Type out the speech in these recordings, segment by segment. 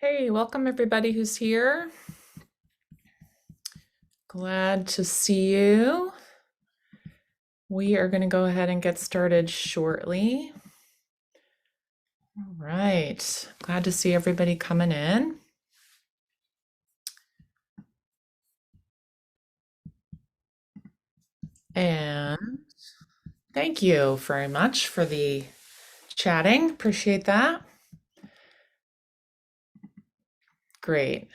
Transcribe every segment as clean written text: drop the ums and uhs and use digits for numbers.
Hey, welcome everybody who's here. Glad to see you. We are going to go ahead and get started shortly. All right. Glad to see everybody coming in. And thank you very much for the chatting. Appreciate that. Great.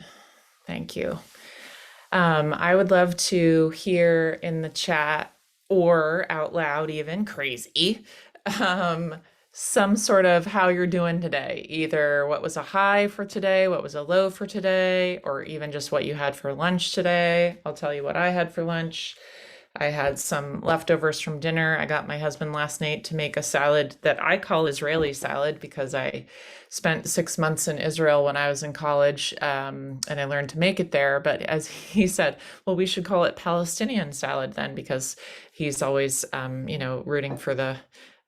Thank you. I would love to hear in the chat or out loud, even crazy, um, some sort of how you're doing today. Either what was a high for today, what was a low for today, or even just what you had for lunch today. I'll tell you what I had for lunch. I had some leftovers from dinner. I got my husband last night to make a salad that I call Israeli salad because I spent 6 months in Israel when I was in college, and I learned to make it there. But as he said, well, we should call it Palestinian salad then because he's always, rooting for the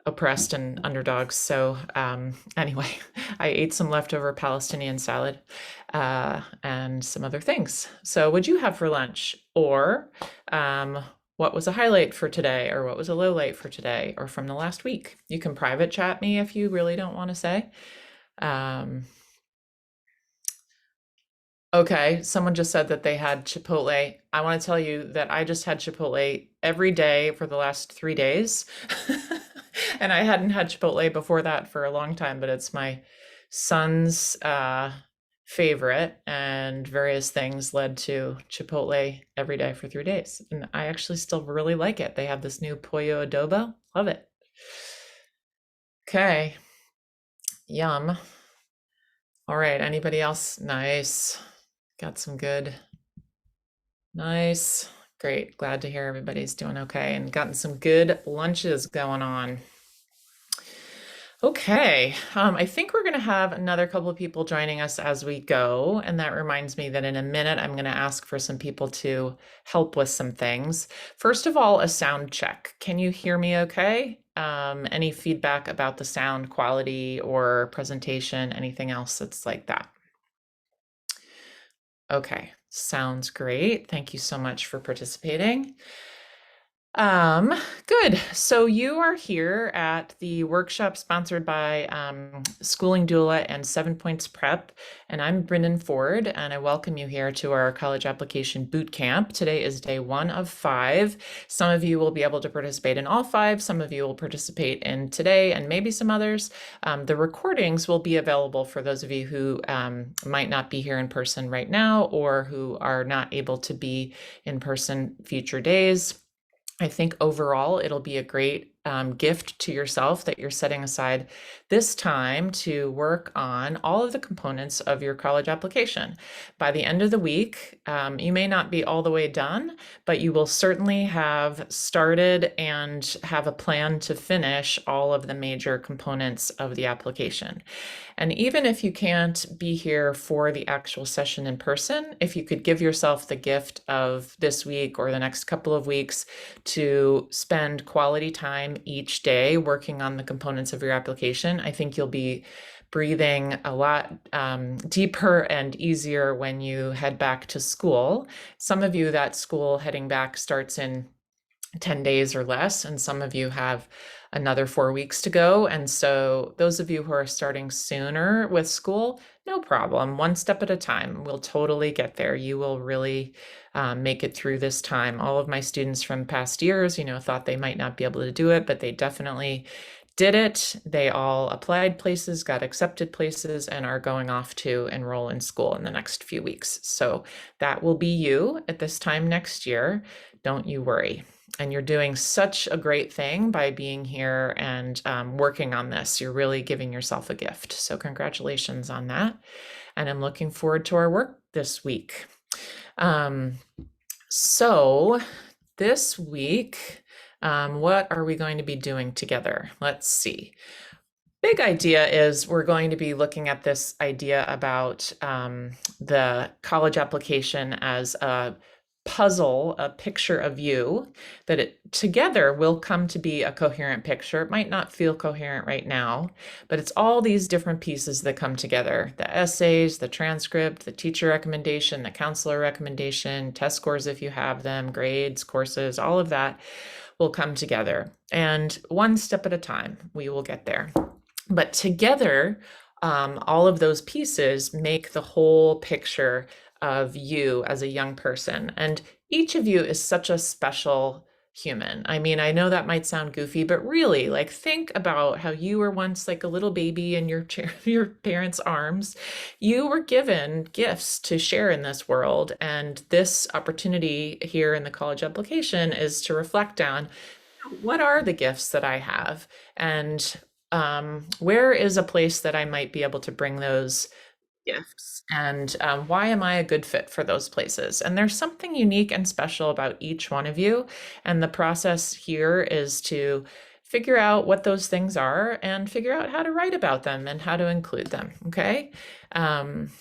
oppressed and underdogs. So anyway, I ate some leftover Palestinian salad and some other things. So what'd you have for lunch? Or what was a highlight for today, or what was a low light for today, or from the last week? You can private chat me if you really don't want to say. Um, okay, someone just said that they had Chipotle. I want to tell you that I just had Chipotle every day for the last 3 days. And I hadn't had Chipotle before that for a long time, but it's my son's favorite, and various things led to Chipotle every day for 3 days. And I actually still really like it. They have this new pollo adobo. Love it. Okay. Yum. All right. Anybody else? Nice. Got some good. Nice. Great. Glad to hear everybody's doing okay and gotten some good lunches going on. Okay, I think we're going to have another couple of people joining us as we go. And that reminds me that in a minute, I'm going to ask for some people to help with some things. First of all, a sound check. Can you hear me okay? Any feedback about the sound quality or presentation, anything else that's like that? Okay, sounds great. Thank you so much for participating. Good. So you are here at the workshop sponsored by Schooling Doula and 7 Points Prep, and I'm Brendan Ford, and I welcome you here to our college application boot camp. Today is day 1 of 5. Some of you will be able to participate in all 5. Some of you will participate in today and maybe some others. The recordings will be available for those of you who might not be here in person right now or who are not able to be in person future days. I think overall it'll be a great gift to yourself that you're setting aside this time to work on all of the components of your college application. By the end of the week, you may not be all the way done, but you will certainly have started and have a plan to finish all of the major components of the application. And even if you can't be here for the actual session in person, if you could give yourself the gift of this week or the next couple of weeks to spend quality time each day working on the components of your application, I think you'll be breathing a lot deeper and easier when you head back to school. Some of you, that school heading back starts in 10 days or less, and some of you have another 4 weeks to go. And so those of you who are starting sooner with school, no problem. One step at a time. We'll totally get there. You will really make it through this time. All of my students from past years, thought they might not be able to do it, but they definitely did it. They all applied places, got accepted places, and are going off to enroll in school in the next few weeks. So that will be you at this time next year. Don't you worry. And you're doing such a great thing by being here and working on this. You're really giving yourself a gift. So congratulations on that. And I'm looking forward to our work this week. So this week, what are we going to be doing together? Let's see. Big idea is we're going to be looking at this idea about the college application as a puzzle, a picture of you that it together will come to be a coherent picture. It might not feel coherent right now, but it's all these different pieces that come together: the essays, the transcript, the teacher recommendation, the counselor recommendation, test scores if you have them, grades, courses, all of that will come together. And one step at a time, we will get there. But together, all of those pieces make the whole picture of you as a young person. And each of you is such a special human. I mean, I know that might sound goofy, but really, like, think about how you were once like a little baby in your parents' arms. You were given gifts to share in this world, and this opportunity here in the college application is to reflect on what are the gifts that I have, and where is a place that I might be able to bring those gifts, and why am I a good fit for those places? And there's something unique and special about each one of you. And the process here is to figure out what those things are and figure out how to write about them and how to include them. Okay.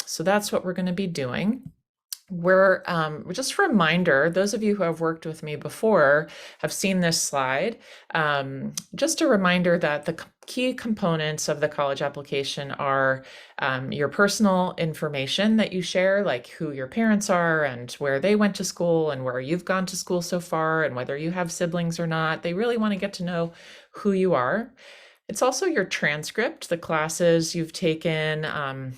So that's what we're going to be doing. We're just a reminder, those of you who have worked with me before have seen this slide. Just a reminder that the key components of the college application are your personal information that you share, like who your parents are and where they went to school and where you've gone to school so far and whether you have siblings or not. They really want to get to know who you are. It's also your transcript, the classes you've taken,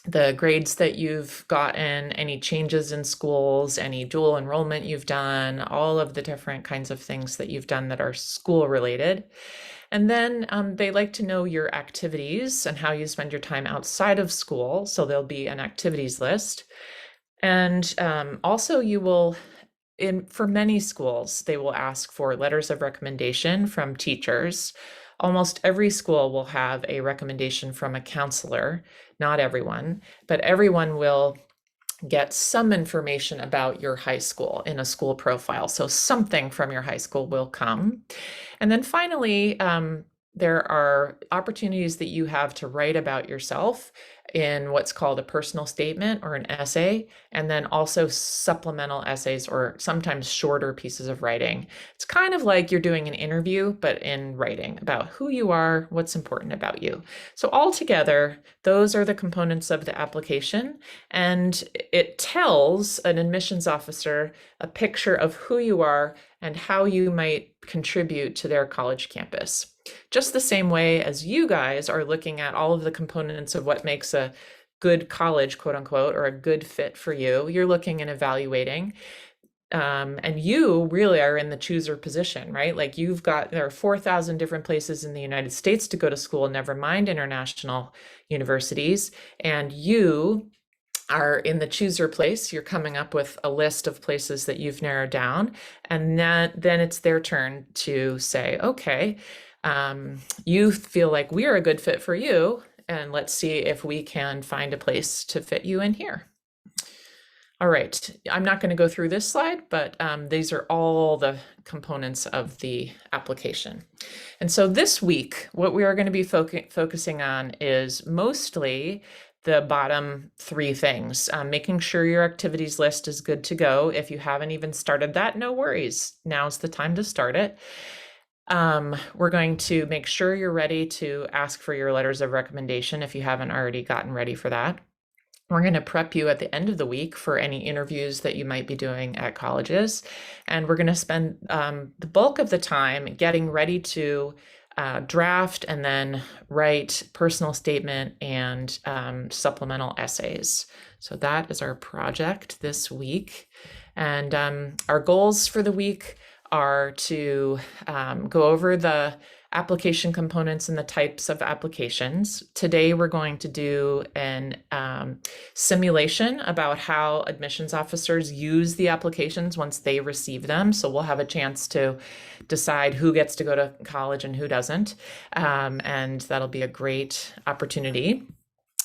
the grades that you've gotten, any changes in schools, any dual enrollment you've done, all of the different kinds of things that you've done that are school related. And then they like to know your activities and how you spend your time outside of school. So there'll be an activities list. And also you will, for many schools, they will ask for letters of recommendation from teachers. Almost every school will have a recommendation from a counselor. Not everyone, but everyone will get some information about your high school in a school profile. So something from your high school will come. And then finally, there are opportunities that you have to write about yourself in what's called a personal statement or an essay, and then also supplemental essays or sometimes shorter pieces of writing. It's kind of like you're doing an interview, but in writing about who you are, what's important about you. So altogether, those are the components of the application, and it tells an admissions officer a picture of who you are and how you might contribute to their college campus. Just the same way as you guys are looking at all of the components of what makes a good college, quote unquote, or a good fit for you, you're looking and evaluating. And you really are in the chooser position, right? Like there are 4,000 different places in the United States to go to school, never mind international universities. And you are in the chooser place. You're coming up with a list of places that you've narrowed down. And then it's their turn to say, okay, you feel like we're a good fit for you, and let's see if we can find a place to fit you in here. All right, I'm not going to go through this slide, but these are all the components of the application. And so this week, what we are going to be focusing on is mostly the bottom three things. Making sure your activities list is good to go. If you haven't even started that, no worries. Now's the time to start it. We're going to make sure you're ready to ask for your letters of recommendation if you haven't already gotten ready for that. We're going to prep you at the end of the week for any interviews that you might be doing at colleges. And we're going to spend the bulk of the time getting ready to draft and then write personal statement and supplemental essays. So that is our project this week. And our goals for the week are to go over the application components and the types of applications. Today, we're going to do an simulation about how admissions officers use the applications once they receive them. So we'll have a chance to decide who gets to go to college and who doesn't. And that'll be a great opportunity.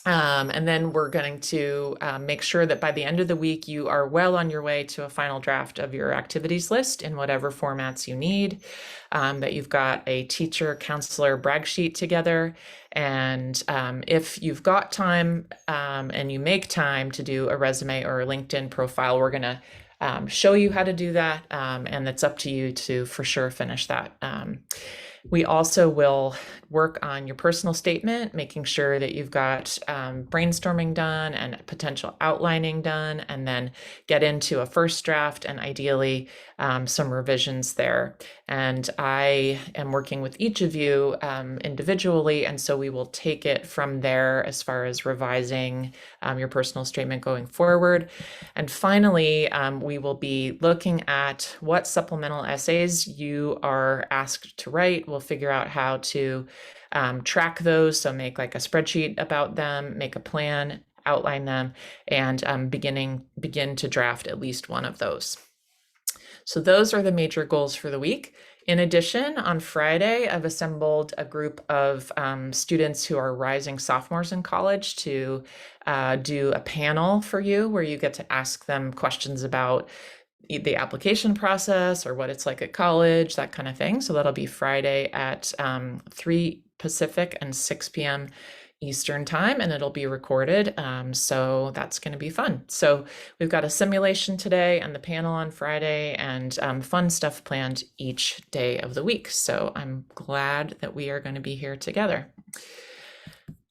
And then we're going to make sure that by the end of the week, you are well on your way to a final draft of your activities list in whatever formats you need, that you've got a teacher, counselor brag sheet together. And if you've got time and you make time to do a resume or a LinkedIn profile, we're going to show you how to do that, and it's up to you to for sure finish that. We also will work on your personal statement, making sure that you've got brainstorming done and potential outlining done, and then get into a first draft and ideally some revisions there. And I am working with each of you individually, and so we will take it from there as far as revising your personal statement going forward. And finally, we will be looking at what supplemental essays you are asked to write. We'll figure out how to track those, so make like a spreadsheet about them, make a plan, outline them, and begin to draft at least one of those. So those are the major goals for the week. In addition, on Friday, I've assembled a group of students who are rising sophomores in college to do a panel for you where you get to ask them questions about the application process or what it's like at college, that kind of thing. So that'll be Friday at 3 Pacific and 6 p.m. Eastern time, and it'll be recorded. So that's going to be fun. So we've got a simulation today and the panel on Friday, and fun stuff planned each day of the week. So I'm glad that we are going to be here together.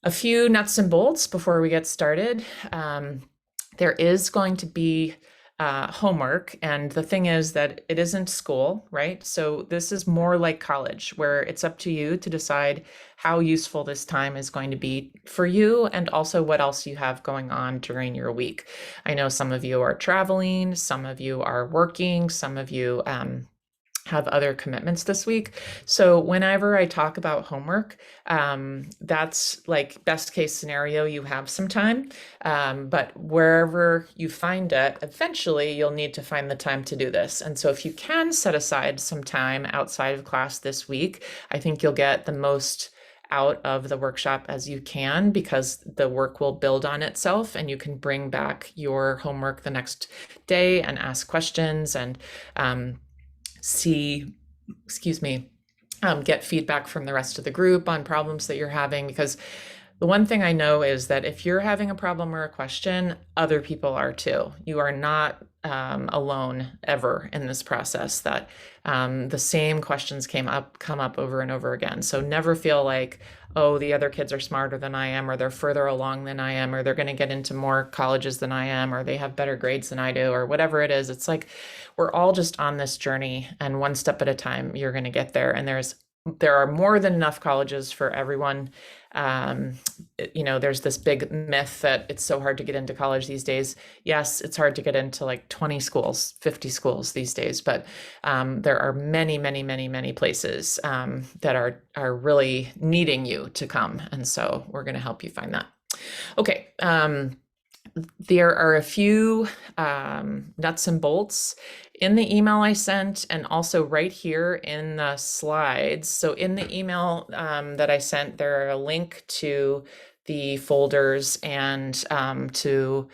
A few nuts and bolts before we get started. There is going to be homework. And the thing is that it isn't school, right? So this is more like college, where it's up to you to decide how useful this time is going to be for you, and also what else you have going on during your week. I know some of you are traveling, some of you are working, some of you have other commitments this week. So whenever I talk about homework, that's like best case scenario, you have some time, but wherever you find it, eventually you'll need to find the time to do this. And so if you can set aside some time outside of class this week, I think you'll get the most out of the workshop as you can, because the work will build on itself and you can bring back your homework the next day and ask questions and get feedback from the rest of the group on problems that you're having. Because the one thing I know is that if you're having a problem or a question, other people are too. You are not alone ever in this process, that the same questions come up over and over again. So never feel like, oh, the other kids are smarter than I am, or they're further along than I am, or they're going to get into more colleges than I am, or they have better grades than I do, or whatever it is. It's like we're all just on this journey, and one step at a time, you're going to get there. And there are more than enough colleges for everyone. There's this big myth that it's so hard to get into college these days. Yes, it's hard to get into like 20 schools, 50 schools these days, but there are many, many, many, many places that are really needing you to come. And so we're going to help you find that. Okay. There are a few nuts and bolts in the email I sent, and also right here in the slides. So in the email that I sent, there are a link to the folders and to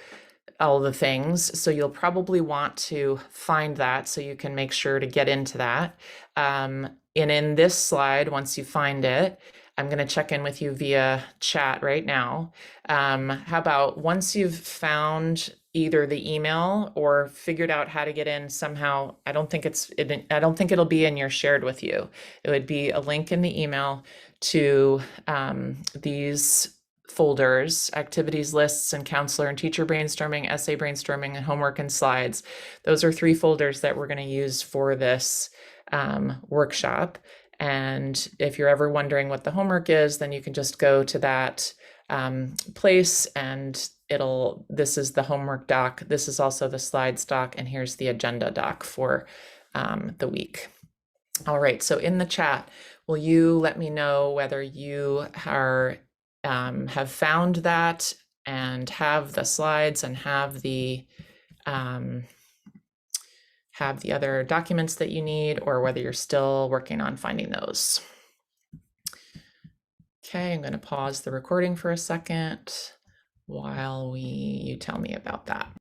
all the things. So you'll probably want to find that so you can make sure to get into that. And in this slide, once you find it, I'm going to check in with you via chat right now. How about once you've found either the email or figured out how to get in somehow, I don't think it'll be in your shared with you. It would be a link in the email to these folders: activities lists and counselor and teacher brainstorming, essay brainstorming, and homework and slides. Those are 3 folders that we're going to use for this workshop. And if you're ever wondering what the homework is, then you can just go to that place, and this is the homework doc. This is also the slides doc, and here's the agenda doc for the week. All right, so in the chat, will you let me know whether you have found that and have the slides and have the other documents that you need, or whether you're still working on finding those. Okay, I'm going to pause the recording for a second while you tell me about that.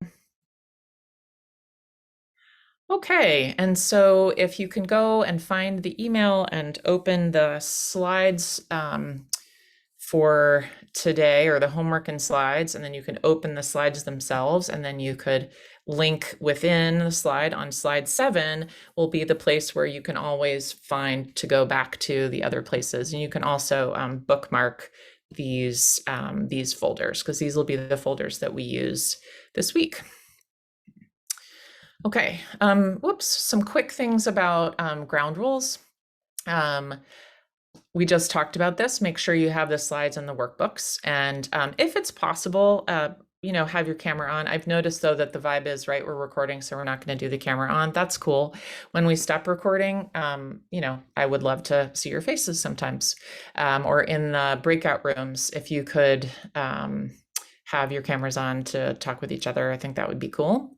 Okay, and so if you can go and find the email and open the slides for today, or the homework and slides, and then you can open the slides themselves, and then you could link within the slide on slide 7 will be the place where you can always find to go back to the other places. And you can also bookmark these folders, because these will be the folders that we use this week. Okay, whoops, some quick things about ground rules. We just talked about this. Make sure you have the slides and the workbooks. And if it's possible, have your camera on. I've noticed though that the vibe is right, we're recording, so we're not going to do the camera on. That's cool. When we stop recording, I would love to see your faces sometimes. Or in the breakout rooms, if you could have your cameras on to talk with each other, I think that would be cool.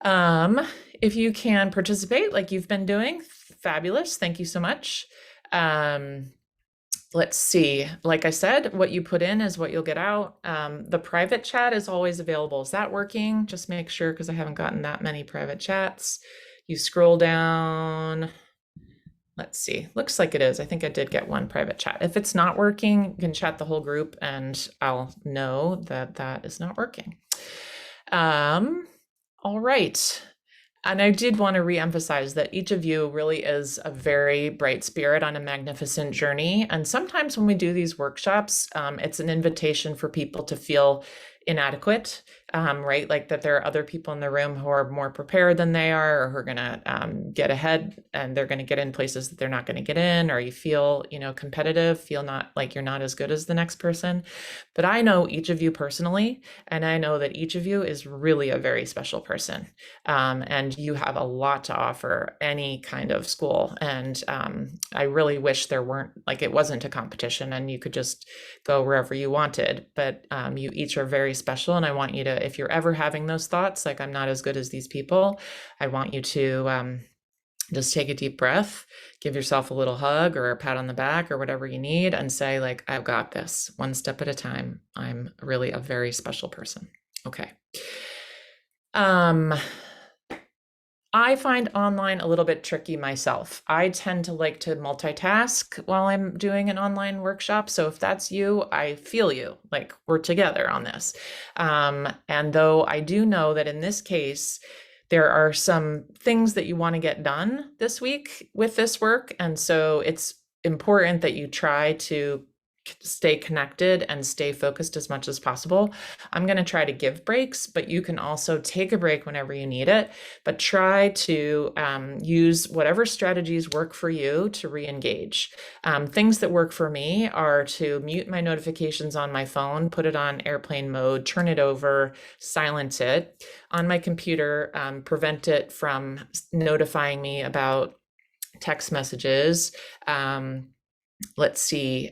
If you can participate like you've been doing, fabulous. Thank you so much. Let's see, like I said, what you put in is what you'll get out. The private chat is always available. Is that working? Just make sure, because I haven't gotten that many private chats. You scroll down. Let's see, looks like it is. I think I did get one private chat. If it's not working, you can chat the whole group and I'll know that that is not working. All right. And I did want to reemphasize that each of you really is a very bright spirit on a magnificent journey. And sometimes when we do these workshops, it's an invitation for people to feel inadequate, right? Like that there are other people in the room who are more prepared than they are, or who are going to get ahead, and they're going to get in places that they're not going to get in, or you feel, competitive, feel not like you're not as good as the next person. But I know each of you personally, and I know that each of you is really a very special person. And you have a lot to offer any kind of school. And I really wish there weren't, it wasn't a competition and you could just go wherever you wanted, but you each are very special. And I want you to, if you're ever having those thoughts, like I'm not as good as these people, I want you to just take a deep breath, give yourself a little hug or a pat on the back or whatever you need, and say, I've got this one step at a time. I'm really a very special person. Okay. I find online a little bit tricky myself. I tend to like to multitask while I'm doing an online workshop. So if that's you, I feel you, we're together on this. And though I do know that in this case, there are some things that you want to get done this week with this work. And so it's important that you try to stay connected and stay focused as much as possible. I'm going to try to give breaks, but you can also take a break whenever you need it, but try to use whatever strategies work for you to re-engage. Things that work for me are to mute my notifications on my phone, put it on airplane mode, turn it over, silence it. On my computer, prevent it from notifying me about text messages. Let's see,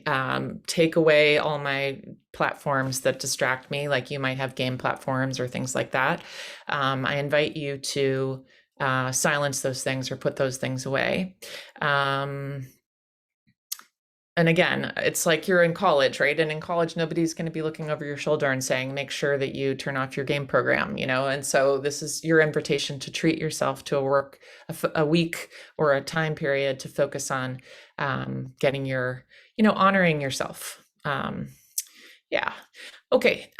take away all my platforms that distract me, like you might have game platforms or things like that. I invite you to silence those things or put those things away. And again, it's like you're in college, right? And in college, nobody's going to be looking over your shoulder and saying, make sure that you turn off your game program, And so this is your invitation to treat yourself to a week or a time period to focus on getting your, honoring yourself. Yeah. Okay.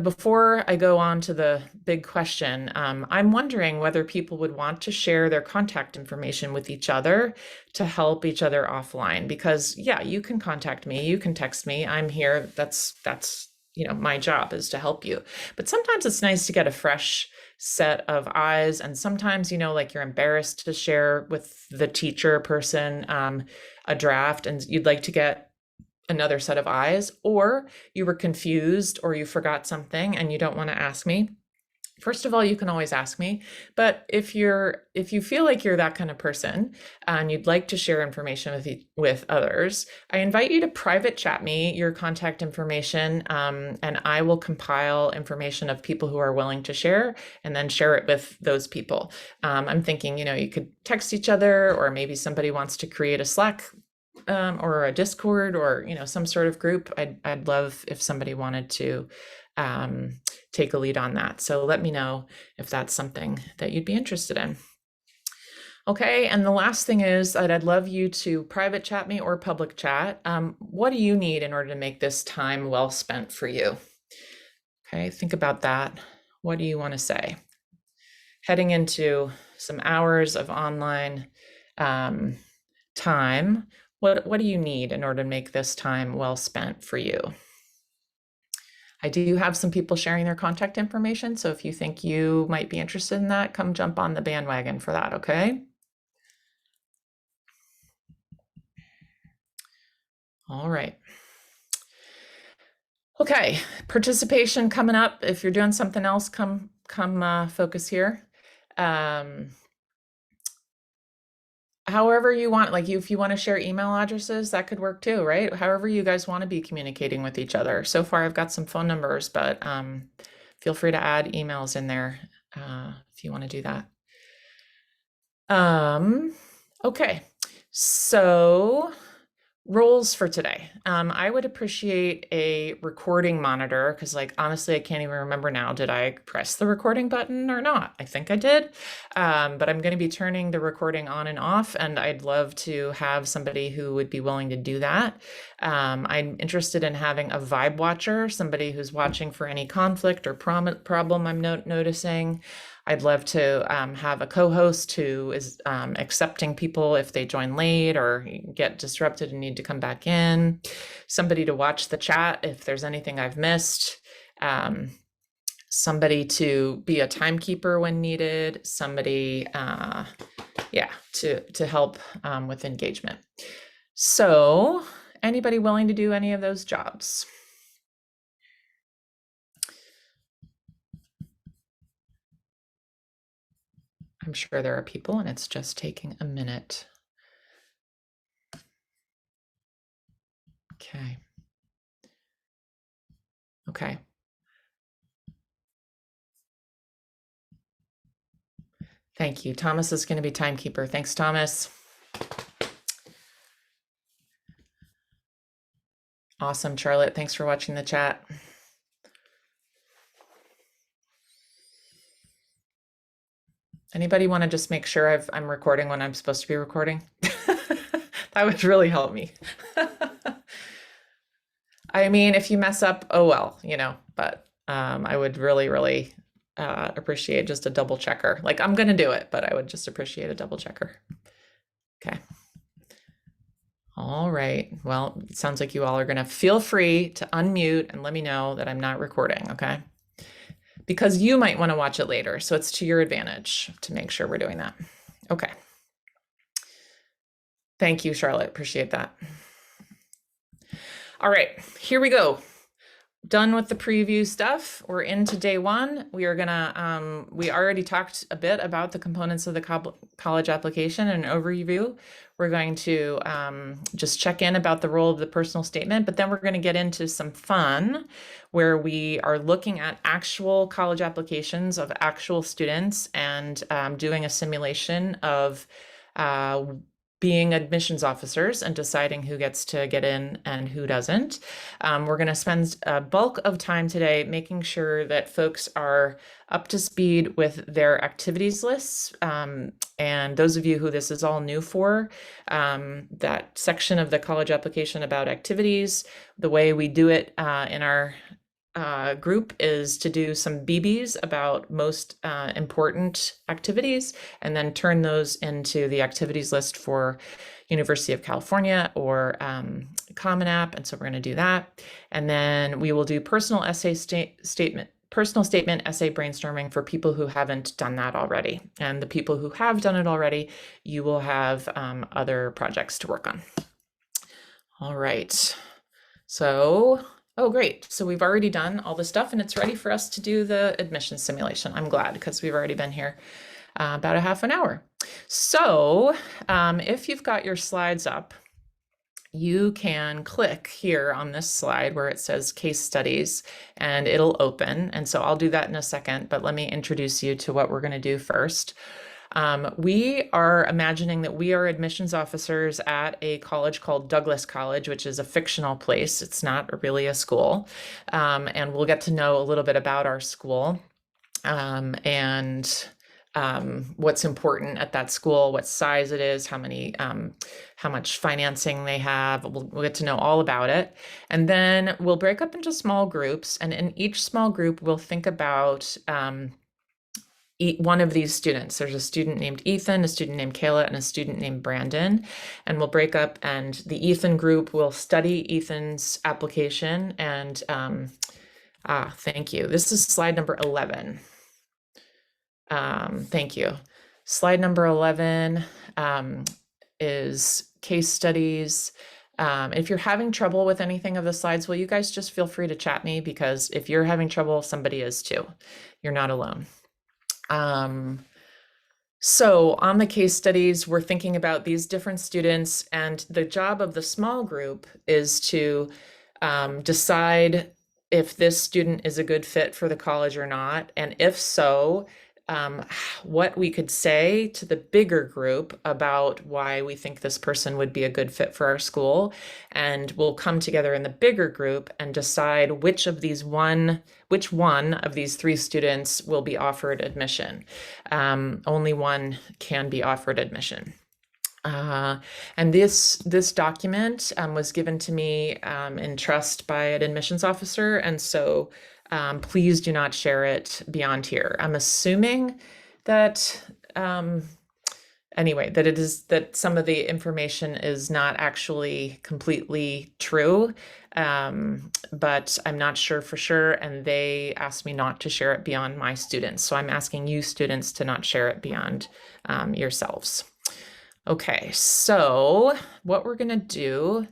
Before I go on to the big question, I'm wondering whether people would want to share their contact information with each other to help each other offline, because yeah, you can contact me, you can text me, I'm here. That's, my job is to help you. But sometimes it's nice to get a fresh set of eyes. And sometimes, you're embarrassed to share with the teacher person a draft and you'd like to get another set of eyes, or you were confused or you forgot something and you don't want to ask me. First of all, you can always ask me, but if you feel like you're that kind of person and you'd like to share information with others, I invite you to private chat me your contact information, and I will compile information of people who are willing to share and then share it with those people. I'm thinking, you could text each other, or maybe somebody wants to create a Slack or a Discord or, some sort of group. I'd love if somebody wanted to take a lead on that. So let me know if that's something that you'd be interested in. Okay, and the last thing is that I'd love you to private chat me or public chat. What do you need in order to make this time well spent for you? Okay, think about that. What do you want to say? Heading into some hours of online time, what do you need in order to make this time well spent for you? I do have some people sharing their contact information, so if you think you might be interested in that, come jump on the bandwagon for that, okay? All right. Okay, participation coming up. If you're doing something else, come focus here. However you want, like if you want to share email addresses, that could work too, right? However you guys want to be communicating with each other. So far, I've got some phone numbers, but feel free to add emails in there if you want to do that. Okay, so roles for today. I would appreciate a recording monitor because, like, honestly, I can't even remember now. Did I press the recording button or not? I think I did. But I'm going to be turning the recording on and off, and I'd love to have somebody who would be willing to do that. I'm interested in having a vibe watcher, somebody who's watching for any conflict or problem I'm noticing. I'd love to have a co-host who is accepting people if they join late or get disrupted and need to come back in. Somebody to watch the chat if there's anything I've missed. Somebody to be a timekeeper when needed. Somebody, to help with engagement. So, anybody willing to do any of those jobs? I'm sure there are people, and it's just taking a minute. Okay. Okay. Thank you. Thomas is going to be timekeeper. Thanks, Thomas. Awesome, Charlotte. Thanks for watching the chat. Anybody want to just make sure I'm recording when I'm supposed to be recording? That would really help me. I mean, if you mess up, oh well, but I would really appreciate just a double checker. Like, I'm going to do it, but I would just appreciate a double checker. Okay. All right. Well, it sounds like you all are going to feel free to unmute and let me know that I'm not recording, okay? Because you might want to watch it later, so it's to your advantage to make sure we're doing that. Okay. Thank you, Charlotte. Appreciate that. All right, here we go. Done with the preview stuff. We're into day one. We are gonna, we already talked a bit about the components of the college application and overview. We're going to just check in about the role of the personal statement, but then we're gonna get into some fun where we are looking at actual college applications of actual students and doing a simulation of being admissions officers and deciding who gets to get in and who doesn't. We're going to spend a bulk of time today making sure that folks are up to speed with their activities lists. And those of you who this is all new for, that section of the college application about activities, the way we do it in our group is to do some BEABIES about most important activities and then turn those into the activities list for University of California or Common App. And so we're going to do that. And then we will do personal statement, essay brainstorming for people who haven't done that already. And the people who have done it already, you will have other projects to work on. All right. So oh, great. So we've already done all the stuff and it's ready for us to do the admission simulation. I'm glad because we've already been here about a half an hour. So if you've got your slides up, you can click here on this slide where it says case studies and it'll open. And so I'll do that in a second, but let me introduce you to what we're going to do first. We are imagining that we are admissions officers at a college called Douglas College, which is a fictional place. It's not really a school. And we'll get to know a little bit about our school. what's important at that school, what size it is, how much financing they have. We'll get to know all about it. And then we'll break up into small groups. And in each small group, we'll think about one of these students. There's a student named Ethan, a student named Kayla, and a student named Brandon. And we'll break up, and the Ethan group will study Ethan's application. And thank you. This is slide number 11. Thank you. Slide number 11 is case studies. If you're having trouble with anything of the slides, will you guys just feel free to chat me, because if you're having trouble, somebody is too. You're not alone. So on the case studies, we're thinking about these different students, and the job of the small group is to decide if this student is a good fit for the college or not, and if so, what we could say to the bigger group about why we think this person would be a good fit for our school. And we'll come together in the bigger group and decide which one of these three students will be offered admission. Only one can be offered admission. And this document was given to me in trust by an admissions officer, and so please do not share it beyond here. I'm assuming that anyway, that some of the information is not actually completely true, but I'm not sure for sure, and they asked me not to share it beyond my students. So I'm asking you students to not share it beyond yourselves. Okay, so what we're gonna do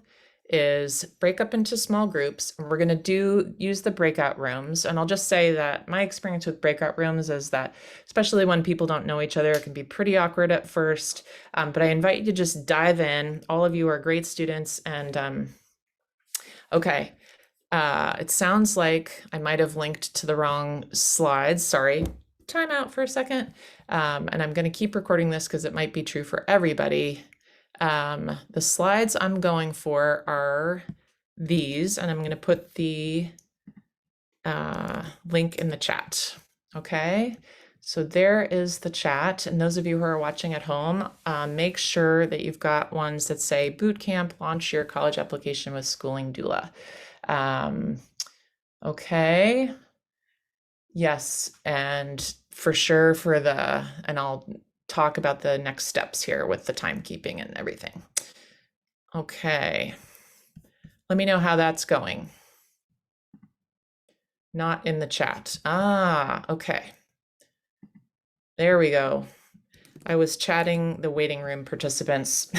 is break up into small groups, and we're going to use the breakout rooms. And I'll just say that my experience with breakout rooms is that, especially when people don't know each other, it can be pretty awkward at first, but I invite you to just dive in. All of you are great students, and okay, it sounds like I might have linked to the wrong slides. Sorry, time out for a second, and I'm going to keep recording this because it might be true for everybody. The slides I'm going for are these, and I'm going to put the link in the chat. Okay, so there is the chat. And those of you who are watching at home, make sure that you've got ones that say Bootcamp, launch your college application with Schooling Doula. Okay, yes, and for sure and I'll talk about the next steps here with the timekeeping and everything. Okay, let me know how that's going. Not in the chat. Okay. There we go. I was chatting the waiting room participants.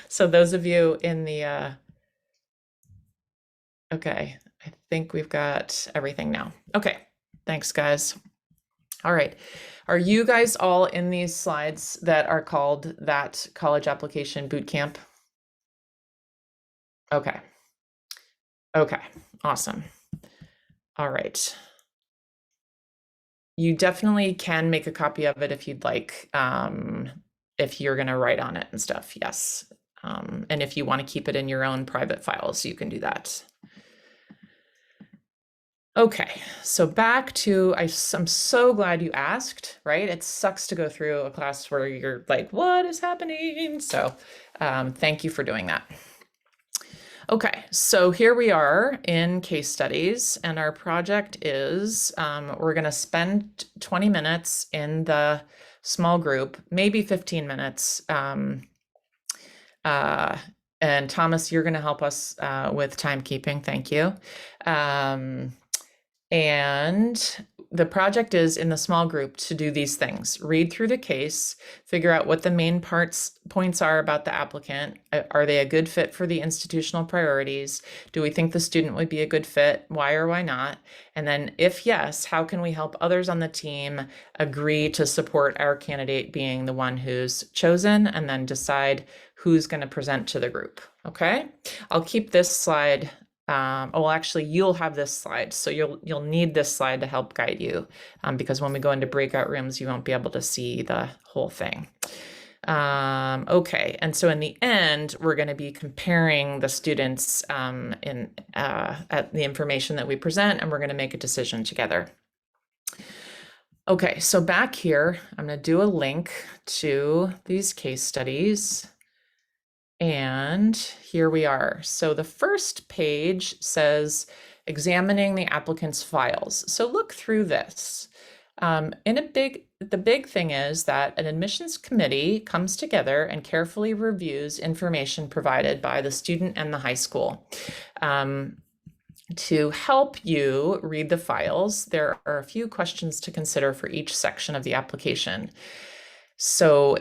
So those of you in the, okay, I think we've got everything now. Okay, thanks guys. All right. Are you guys all in these slides that are called that college application bootcamp? Okay. Okay, awesome. All right. You definitely can make a copy of it if you'd like, if you're gonna write on it and stuff, yes. And if you wanna keep it in your own private files, you can do that. Okay, so back to, I'm so glad you asked, right? It sucks to go through a class where you're like, what is happening? So thank you for doing that. Okay, so here we are in case studies, and our project is, we're gonna spend 20 minutes in the small group, maybe 15 minutes. And Thomas, you're gonna help us with timekeeping, thank you. And the project is in the small group to do these things: read through the case, figure out what the main points are about the applicant. Are they a good fit for the institutional priorities? Do we think the student would be a good fit? Why or why not? And then if yes, how can we help others on the team agree to support our candidate being the one who's chosen, and then decide who's going to present to the group? Okay, I'll keep this slide. Oh, well, actually, you'll have this slide, so you'll need this slide to help guide you, because when we go into breakout rooms, you won't be able to see the whole thing. Okay, and so in the end, we're going to be comparing the students at the information that we present, and we're going to make a decision together. Okay, so back here, I'm going to do a link to these case studies. And here we are. So the first page says examining the applicant's files. So look through this. The big thing is that an admissions committee comes together and carefully reviews information provided by the student and the high school. To help you read the files, there are a few questions to consider for each section of the application. So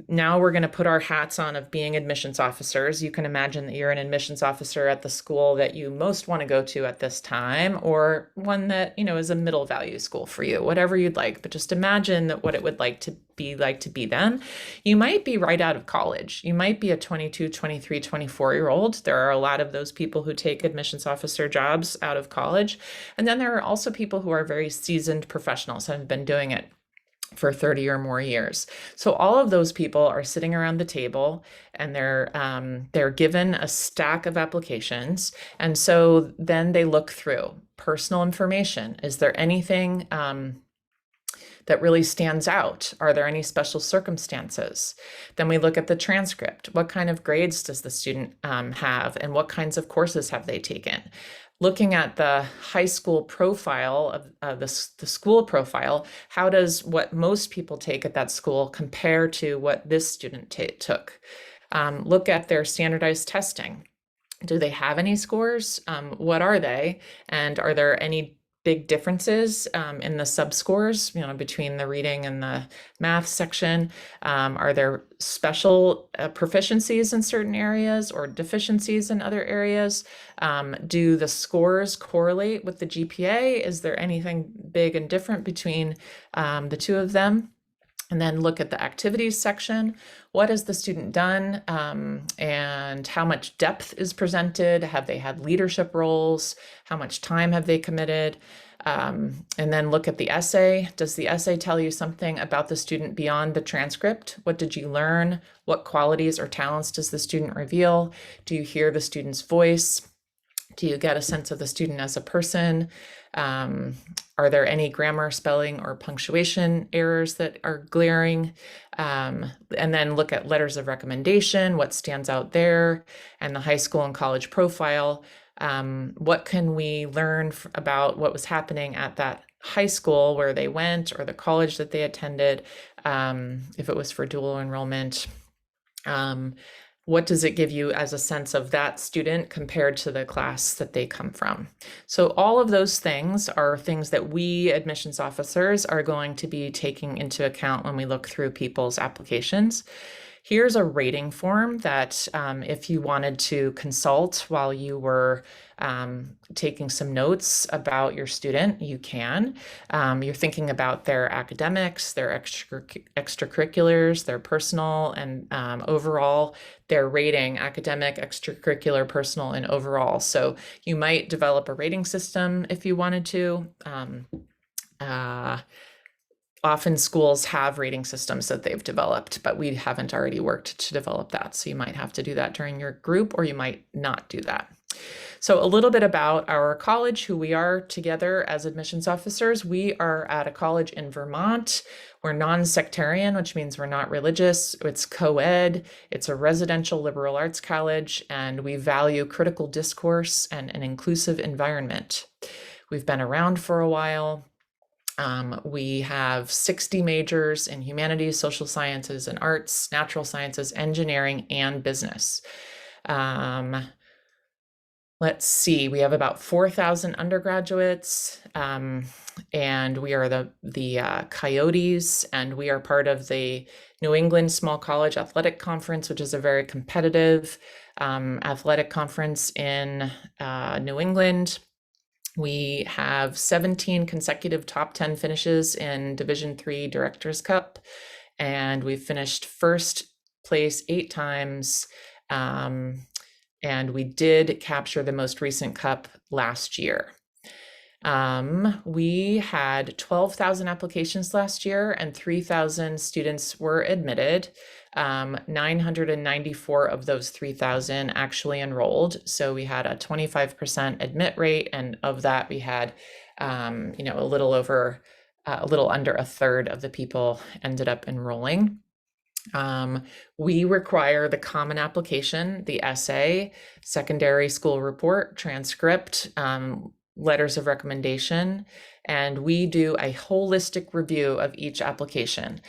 now we're going to put our hats on of being admissions officers. You can imagine that you're an admissions officer at the school that you most want to go to at this time, or one that, is a middle value school for you, whatever you'd like. But just imagine that what it would like to be them. You might be right out of college. You might be a 22, 23, 24-year-old. There are a lot of those people who take admissions officer jobs out of college. And then there are also people who are very seasoned professionals and have been doing it for 30 or more years. So all of those people are sitting around the table and they're given a stack of applications. And so then they look through personal information. Is there anything that really stands out? Are there any special circumstances? Then we look at the transcript. What kind of grades does the student have, and what kinds of courses have they taken? Looking at the high school profile of the school profile, how does what most people take at that school compare to what this student took? Look at their standardized testing. Do they have any scores? What are they? And are there any big differences in the sub-scores, between the reading and the math section? Are there special proficiencies in certain areas or deficiencies in other areas? Do the scores correlate with the GPA? Is there anything big and different between the two of them? And then look at the activities section. What has the student done, and how much depth is presented? Have they had leadership roles? How much time have they committed? And then look at the essay. Does the essay tell you something about the student beyond the transcript? What did you learn? What qualities or talents does the student reveal? Do you hear the student's voice? Do you get a sense of the student as a person? Are there any grammar, spelling, or punctuation errors that are glaring? And then look at letters of recommendation, what stands out there, and the high school and college profile. What can we learn about what was happening at that high school where they went, or the college that they attended, if it was for dual enrollment? What does it give you as a sense of that student compared to the class that they come from? So all of those things are things that we admissions officers are going to be taking into account when we look through people's applications. Here's a rating form that if you wanted to consult while you were taking some notes about your student, you can. You're thinking about their academics, their extracurriculars, their personal, and overall, their rating, academic, extracurricular, personal, and overall. So you might develop a rating system if you wanted to. Often schools have rating systems that they've developed, but we haven't already worked to develop that. So you might have to do that during your group, or you might not do that. So a little bit about our college, who we are together as admissions officers. We are at a college in Vermont. We're non-sectarian, which means we're not religious. It's co-ed. It's a residential liberal arts college, and we value critical discourse and an inclusive environment. We've been around for a while. We have 60 majors in humanities, social sciences, and arts, natural sciences, engineering, and business. Let's see, we have about 4,000 undergraduates, and we are the Coyotes, and we are part of the New England Small College Athletic Conference, which is a very competitive athletic conference in New England. We have 17 consecutive top 10 finishes in Division III Directors Cup, and we've finished first place 8 times. And we did capture the most recent cup last year. We had 12,000 applications last year, and 3,000 students were admitted. 994 of those 3,000 actually enrolled. So we had a 25% admit rate, and of that we had, a little over a little under a third of the people ended up enrolling. We require the common application, the essay, secondary school report, transcript, letters of recommendation, and we do a holistic review of each application.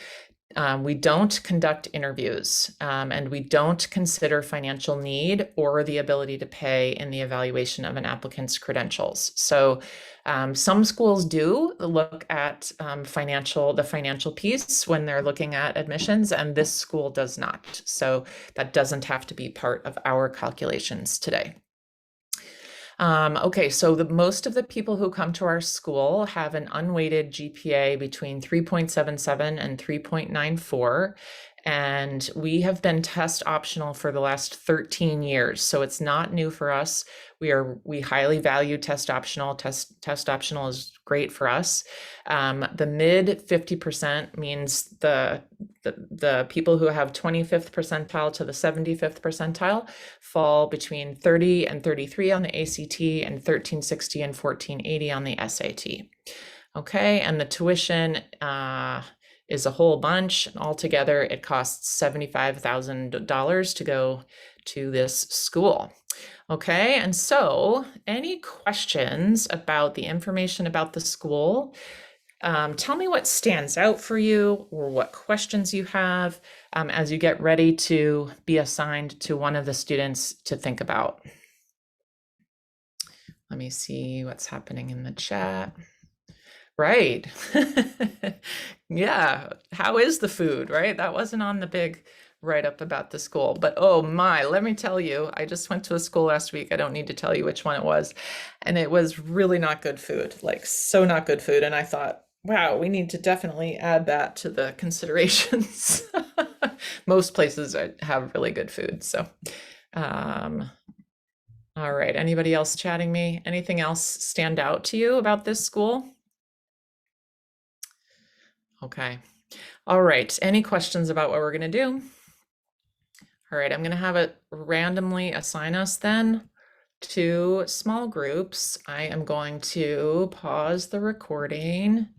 We don't conduct interviews, and we don't consider financial need or the ability to pay in the evaluation of an applicant's credentials. So some schools do look at the financial piece when they're looking at admissions, and this school does not. So that doesn't have to be part of our calculations today. Okay, so most of the people who come to our school have an unweighted GPA between 3.77 and 3.94. And we have been test optional for the last 13 years. So it's not new for us. We highly value test optional. Test optional is great for us. The mid 50% means the people who have 25th percentile to the 75th percentile fall between 30 and 33 on the ACT and 1360 and 1480 on the SAT. Okay, and the tuition is a whole bunch. Altogether, it costs $75,000 to go to this school. Okay, and so any questions about the information about the school? Tell me what stands out for you or what questions you have as you get ready to be assigned to one of the students to think about. Let me see what's happening in the chat. Right. Yeah. How is the food, right? That wasn't on the big write-up about the school, but oh my, let me tell you, I just went to a school last week. I don't need to tell you which one it was. And it was really not good food, like so not good food. And I thought, wow, we need to definitely add that to the considerations. Most places have really good food. So, all right. Anybody else chatting me? Anything else stand out to you about this school? Okay. All right. Any questions about what we're going to do? All right. I'm going to have it randomly assign us then to small groups. I am going to pause the recording.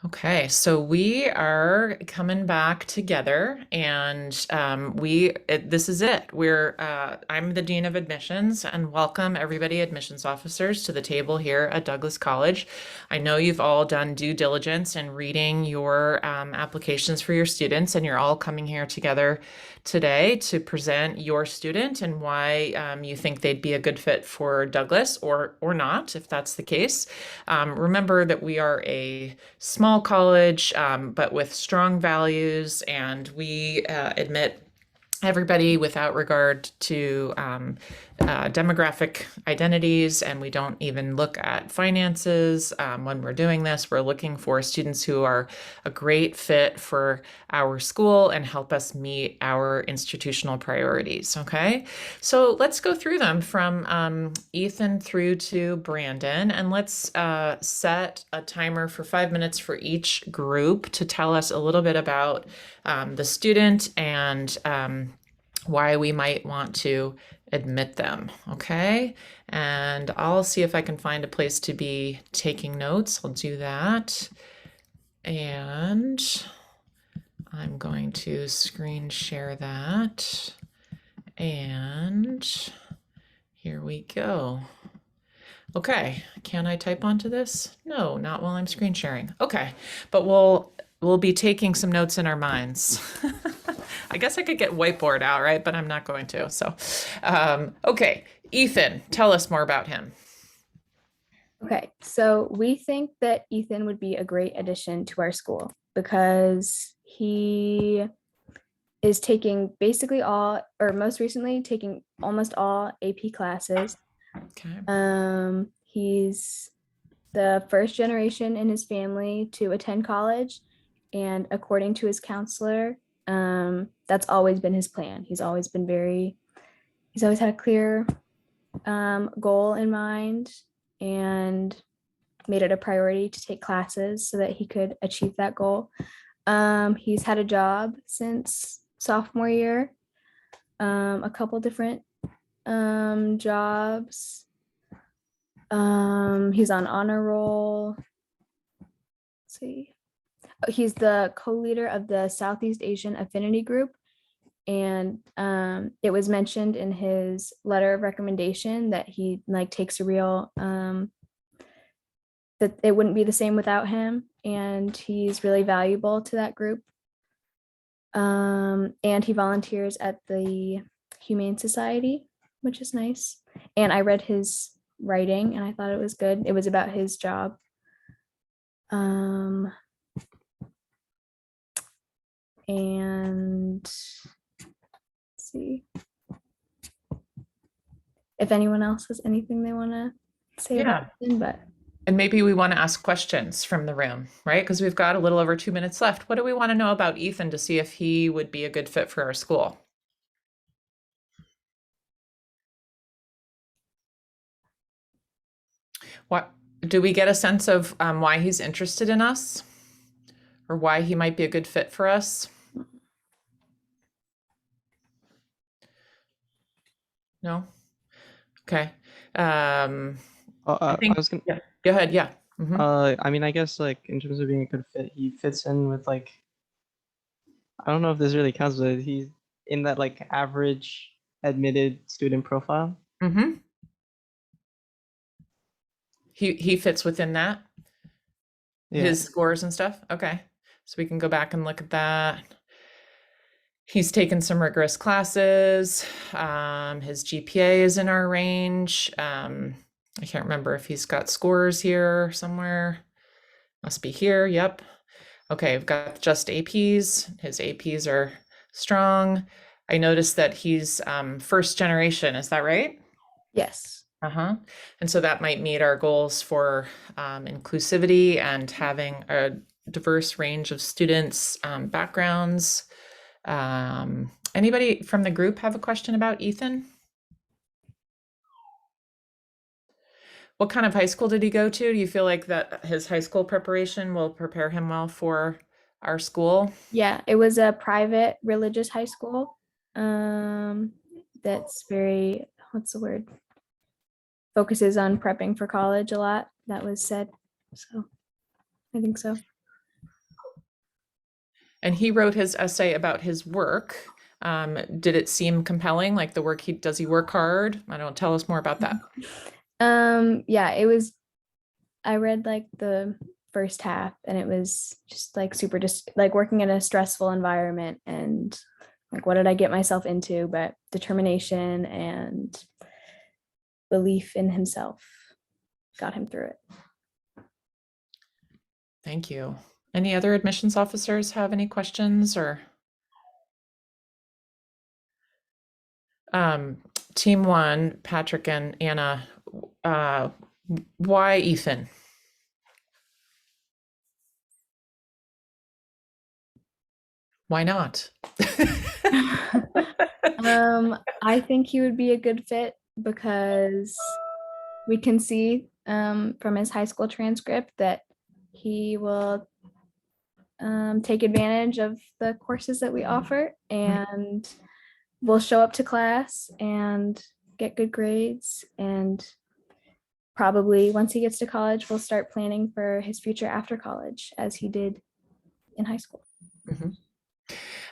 Okay, so we are coming back together, and this is it. I'm the Dean of Admissions, and welcome everybody, admissions officers, to the table here at Douglas College. I know you've all done due diligence in reading your applications for your students, and you're all coming here together today to present your student and why you think they'd be a good fit for Douglas or not, if that's the case. Remember that we are a small college, but with strong values, and we admit everybody without regard to demographic identities, and we don't even look at finances when we're doing this. We're looking for students who are a great fit for our school and help us meet our institutional priorities. Okay, so let's go through them from Ethan through to Brandon, and let's set a timer for 5 minutes for each group to tell us a little bit about the student and why we might want to admit them, okay? And I'll see if I can find a place to be taking notes. I'll do that. And I'm going to screen share that. And here we go. Okay, can I type onto this? No, not while I'm screen sharing. Okay, but we'll be taking some notes in our minds. I guess I could get whiteboard out, right? But I'm not going to. So, okay, Ethan, tell us more about him. Okay, so we think that Ethan would be a great addition to our school because he is taking basically all, or most recently taking almost all AP classes. Okay. He's the first generation in his family to attend college, and according to his counselor, that's always been his plan. He's always had a clear goal in mind and made it a priority to take classes so that he could achieve that goal. He's had a job since sophomore year, a couple different jobs. He's on honor roll. Let's see. He's the co-leader of the Southeast Asian Affinity Group. And it was mentioned in his letter of recommendation that he like takes a real that it wouldn't be the same without him, and he's really valuable to that group. And he volunteers at the Humane Society, which is nice. And I read his writing and I thought it was good. It was about his job. And let's see if anyone else has anything they want to say about him, but And maybe we want to ask questions from the room, right? Because we've got a little over 2 minutes left. What do we want to know about Ethan to see if he would be a good fit for our school? What do we get a sense of why he's interested in us or why he might be a good fit for us? No? Okay. I think, I was gonna. yeah, go ahead. Yeah. I mean, I guess like in terms of being a good fit, he fits in with like. I don't know if this really counts, but he's in that like average admitted student profile. Mm-hmm. He fits within that, Yeah. his scores and stuff. Okay. So we can go back and look at that. He's taken some rigorous classes. His GPA is in our range. I can't remember if he's got scores here somewhere. Must be here. Yep. Okay, we've got just APs. His APs are strong. I noticed that he's first generation. Is that right? yes. Uh-huh. And so that might meet our goals for inclusivity and having a diverse range of students' backgrounds. Anybody from the group have a question about Ethan? What kind of high school did he go to? Do you feel like that his high school preparation will prepare him well for our school? Yeah, it was a private religious high school. That's very, what's the word? Focuses on prepping for college a lot. That was said. So I think so. And he wrote his essay about his work. Did it seem compelling? Like the work does he work hard? I don't tell us more about that. Yeah, it was, I read like the first half and it was just like super just like working in a stressful environment and like what did I get myself into, but determination and belief in himself got him through it. Thank you. Any other admissions officers have any questions or? Team one, Patrick and Anna, why Ethan? Why not? I think he would be a good fit because we can see from his high school transcript that he will take advantage of the courses that we offer and will show up to class and get good grades, and probably once he gets to college we'll start planning for his future after college as he did in high school.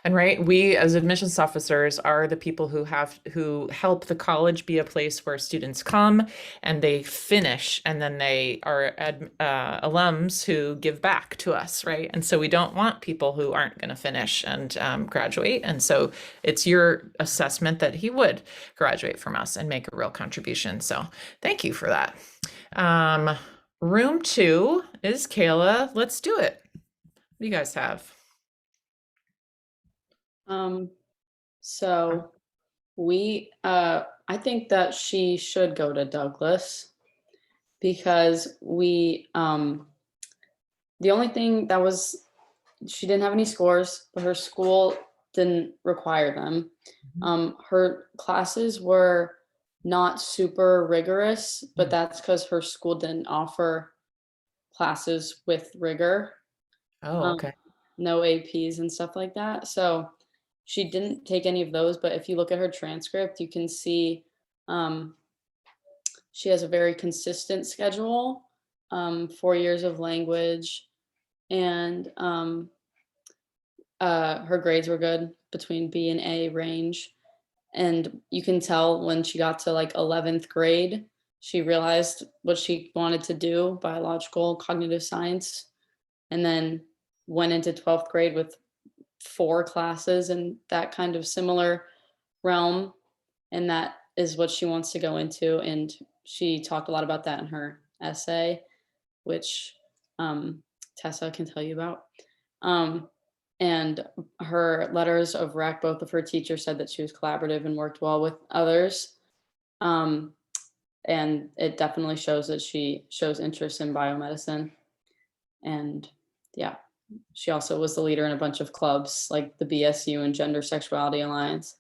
And right, we as admissions officers are the people who help the college be a place where students come and they finish, and then they are alums who give back to us, right? And so we don't want people who aren't going to finish and graduate. And so it's your assessment that he would graduate from us and make a real contribution. So thank you for that. Room 2 is Kayla. Let's do it. What do you guys have? So I think that she should go to Douglas because the only thing that was, she didn't have any scores, but her school didn't require them. Her classes were not super rigorous, but that's because her school didn't offer classes with rigor. Oh, okay. No APs and stuff like that. So she didn't take any of those, but if you look at her transcript, you can see She has a very consistent schedule, 4 years of language, and her grades were good, between B and A range. And you can tell when she got to like 11th grade, she realized what she wanted to do, biological cognitive science, and then went into 12th grade with 4 classes in that kind of similar realm. And that is what she wants to go into. And she talked a lot about that in her essay, which Tessa can tell you about. And her letters of rec, both of her teachers said that she was collaborative and worked well with others. And it definitely shows that she shows interest in biomedicine. And yeah, she also was the leader in a bunch of clubs like the BSU and Gender Sexuality Alliance.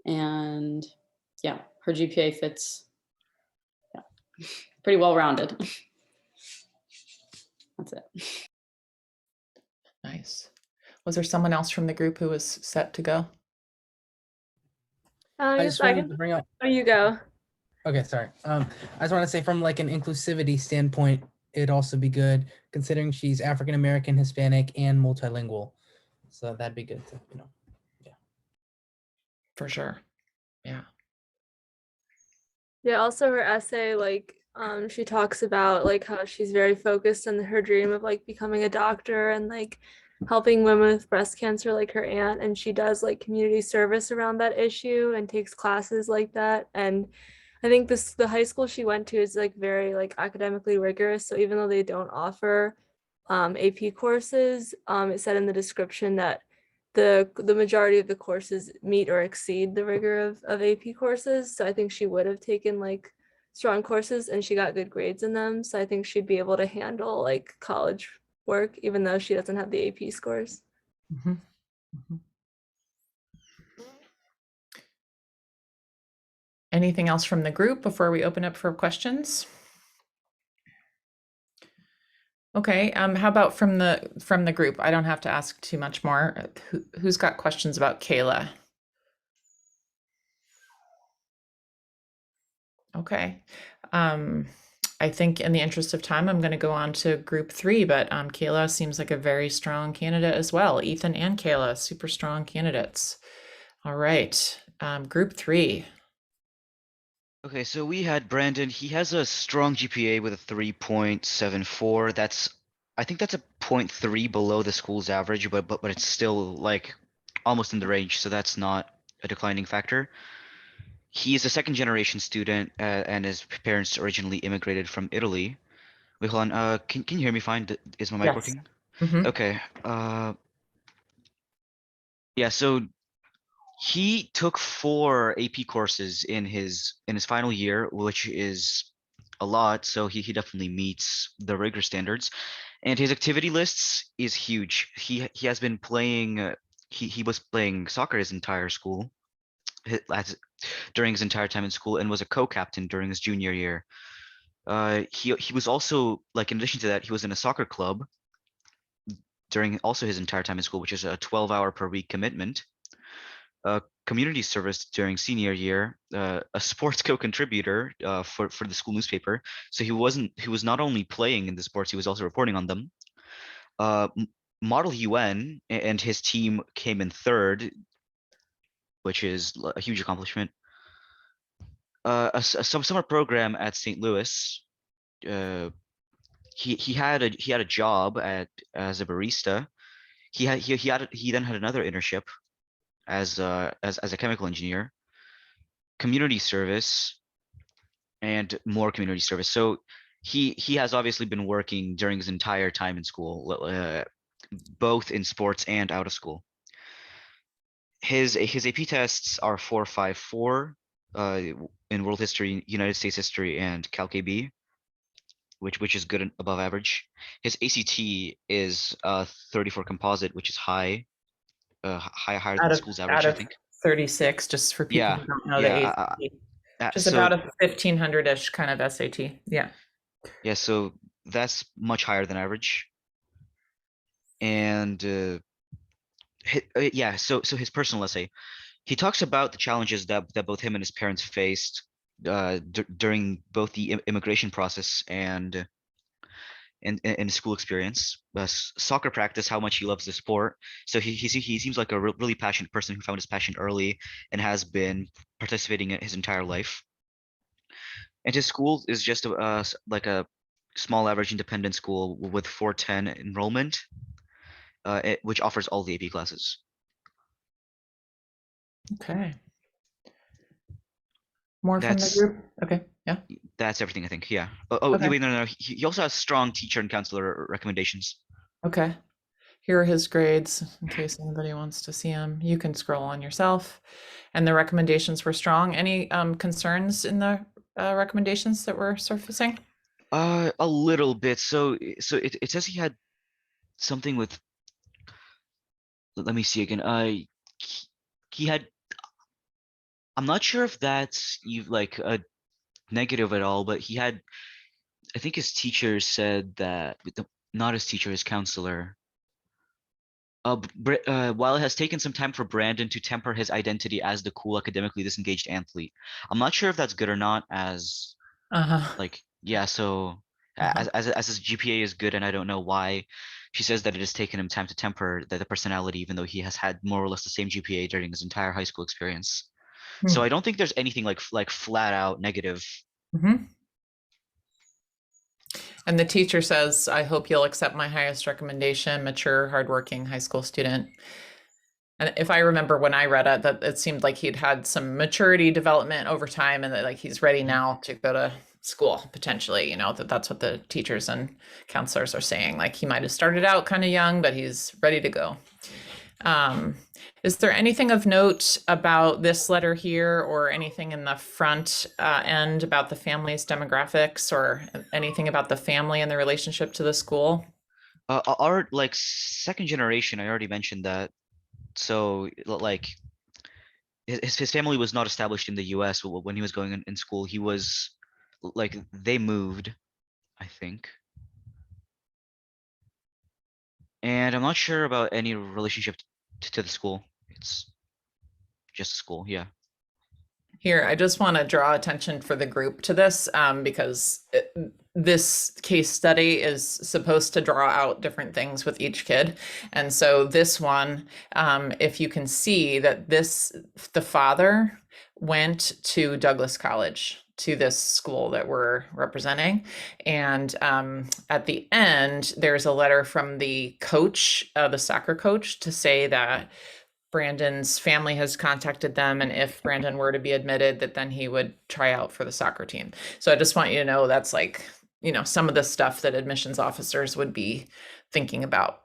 And yeah, her GPA fits, yeah, pretty well rounded. That's it. Nice. Was there someone else from the group who was set to go? I Yes, just I wanted can. to bring up. Oh, you go. Okay, sorry. I just want to say from like an inclusivity standpoint, it'd also be good considering she's African American, Hispanic, and multilingual. So that'd be good to, For sure. Yeah. Yeah, also her essay, like, she talks about like how she's very focused on her dream of like becoming a doctor and like helping women with breast cancer, like her aunt, and she does like community service around that issue and takes classes like that. And I think the high school she went to is like very like academically rigorous. So even though they don't offer AP courses, it said in the description that the majority of the courses meet or exceed the rigor of AP courses. So I think she would have taken like strong courses and she got good grades in them. So I think she'd be able to handle like college work, even though she doesn't have the AP scores. Mhm. Mhm. Anything else from the group before we open up for questions? Okay, how about from the group? I don't have to ask too much more. Who's got questions about Kayla? Okay. I think in the interest of time, I'm going to go on to group 3, but Kayla seems like a very strong candidate as well. Ethan and Kayla, super strong candidates. All right, group 3. Okay, so we had Brandon. He has a strong GPA with a 3.74. I think that's a 0.3 below the school's average, but it's still like almost in the range, so that's not a declining factor. He is a second generation student, and his parents originally immigrated from Italy. Wait, hold on. Can you hear me fine? Is my mic Yes. working? Mhm. Okay. Yeah. So he took 4 AP courses in his final year, which is a lot. So he definitely meets the rigor standards, and his activity lists is huge. He has been playing. He was playing soccer his entire school, during his entire time in school, and was a co-captain during his junior year. He was also, like, in addition to that, he was in a soccer club during also his entire time in school, which is a 12-hour per week commitment. Community service during senior year, a sports co-contributor for the school newspaper. So he was not only playing in the sports, he was also reporting on them. Model UN, and his team came in 3rd, which is a huge accomplishment. A summer program at St. Louis. He had a job as a barista. He then had another internship as a chemical engineer, community service, and more community service. So he has obviously been working during his entire time in school, both in sports and out of school. His AP tests are 4.54 in world history, United States history, and Calc AB, which is good and above average. His ACT is 34 composite, which is high, higher than Out the of school's average, I think. 36, just for people Yeah, who don't know yeah. the ACT. Just So about a 1500-ish kind of SAT. Yeah. yeah, so that's much higher than average. And yeah, so his personal essay, he talks about the challenges that both him and his parents faced during both the immigration process and school experience. Soccer practice, how much he loves the sport. So he seems like a really passionate person who found his passion early and has been participating in his entire life. And his school is just like a small average independent school with 410 enrollment, which offers all the AP classes. Okay. More from the That's group? Okay, yeah. that's everything, I think. Yeah. Oh, Okay. wait, no. He also has strong teacher and counselor recommendations. Okay. Here are his grades in case anybody wants to see them. You can scroll on yourself. And the recommendations were strong. Any concerns in the recommendations that were surfacing? A little bit. So it says he had something with. Let me see again. He had. I'm not sure if that's like a negative at all, but he had. I think his teacher said that. Not his teacher, his counselor. While it has taken some time for Brandon to temper his identity as the cool, academically disengaged athlete, I'm not sure if that's good or not. As Uh-huh. like, yeah. So Uh-huh. as his GPA is good, and I don't know why. She says that it has taken him time to temper the personality, even though he has had more or less the same GPA during his entire high school experience. So Hmm. I don't think there's anything like flat out negative. Mhm. And the teacher says, I hope you'll accept my highest recommendation, mature, hardworking high school student. And if I remember when I read it, that it seemed like he'd had some maturity development over time and that like he's ready now to go to school potentially, you know, that's what the teachers and counselors are saying. Like he might have started out kind of young, but he's ready to go. Is there anything of note about this letter here or anything in the front end about the family's demographics or anything about the family and the relationship to the school? Our like second generation, I already mentioned that. So like his family was not established in the US when he was going in school. He was like they moved, I think. And I'm not sure about any relationship to the school. It's just school, yeah. Here, I just want to draw attention for the group to this because this case study is supposed to draw out different things with each kid. And so this one, if you can see that the father went to Douglas College, to this school that we're representing. And at the end, there's a letter from the coach, the soccer coach, to say that Brandon's family has contacted them, and if Brandon were to be admitted, that then he would try out for the soccer team. So I just want you to know that's like, you know, some of the stuff that admissions officers would be thinking about.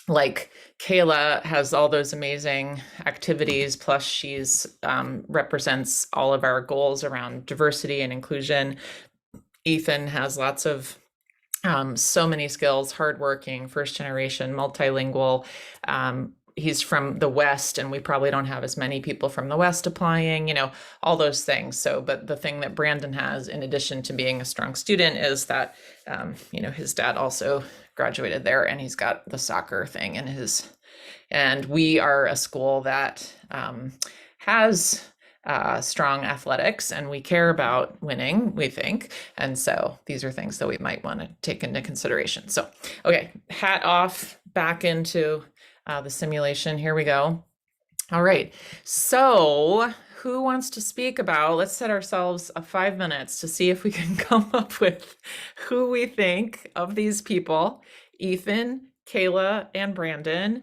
Like Kayla has all those amazing activities, plus she's represents all of our goals around diversity and inclusion. Ethan has lots of so many skills, hardworking, first generation, multilingual. He's from the West, and we probably don't have as many people from the West applying, you know, all those things. So, but the thing that Brandon has, in addition to being a strong student, is that, you know, his dad also graduated there and he's got the soccer thing in his, and we are a school that has strong athletics and we care about winning, we think. And so these are things that we might want to take into consideration. So, okay, hat off, back into the simulation. Here we go. All right. So who wants to speak about, let's set ourselves 5 minutes to see if we can come up with who we think of these people, Ethan, Kayla, and Brandon,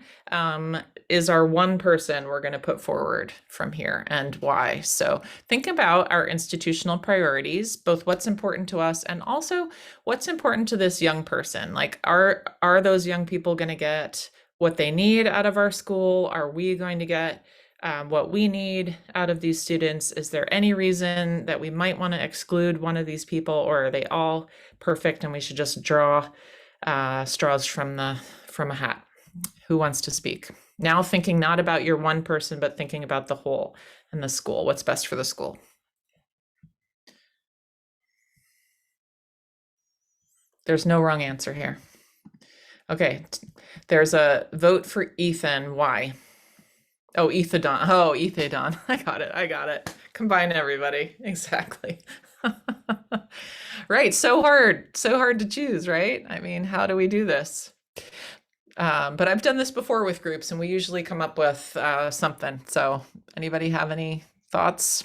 is our one person we're going to put forward from here and why. So think about our institutional priorities, both what's important to us and also what's important to this young person. Like, are those young people going to get what they need out of our school? Are we going to get what we need out of these students? Is there any reason that we might want to exclude one of these people, or are they all perfect and we should just draw straws from a hat? Who wants to speak? Now thinking not about your one person, but thinking about the whole and the school. What's best for the school? There's no wrong answer here. Okay, there's a vote for Ethan. Why? Oh, Ethadon. Oh, Ethadon. I got it. Combine everybody. Exactly. Right. So hard to choose, right? I mean, how do we do this? But I've done this before with groups and we usually come up with something. So anybody have any thoughts?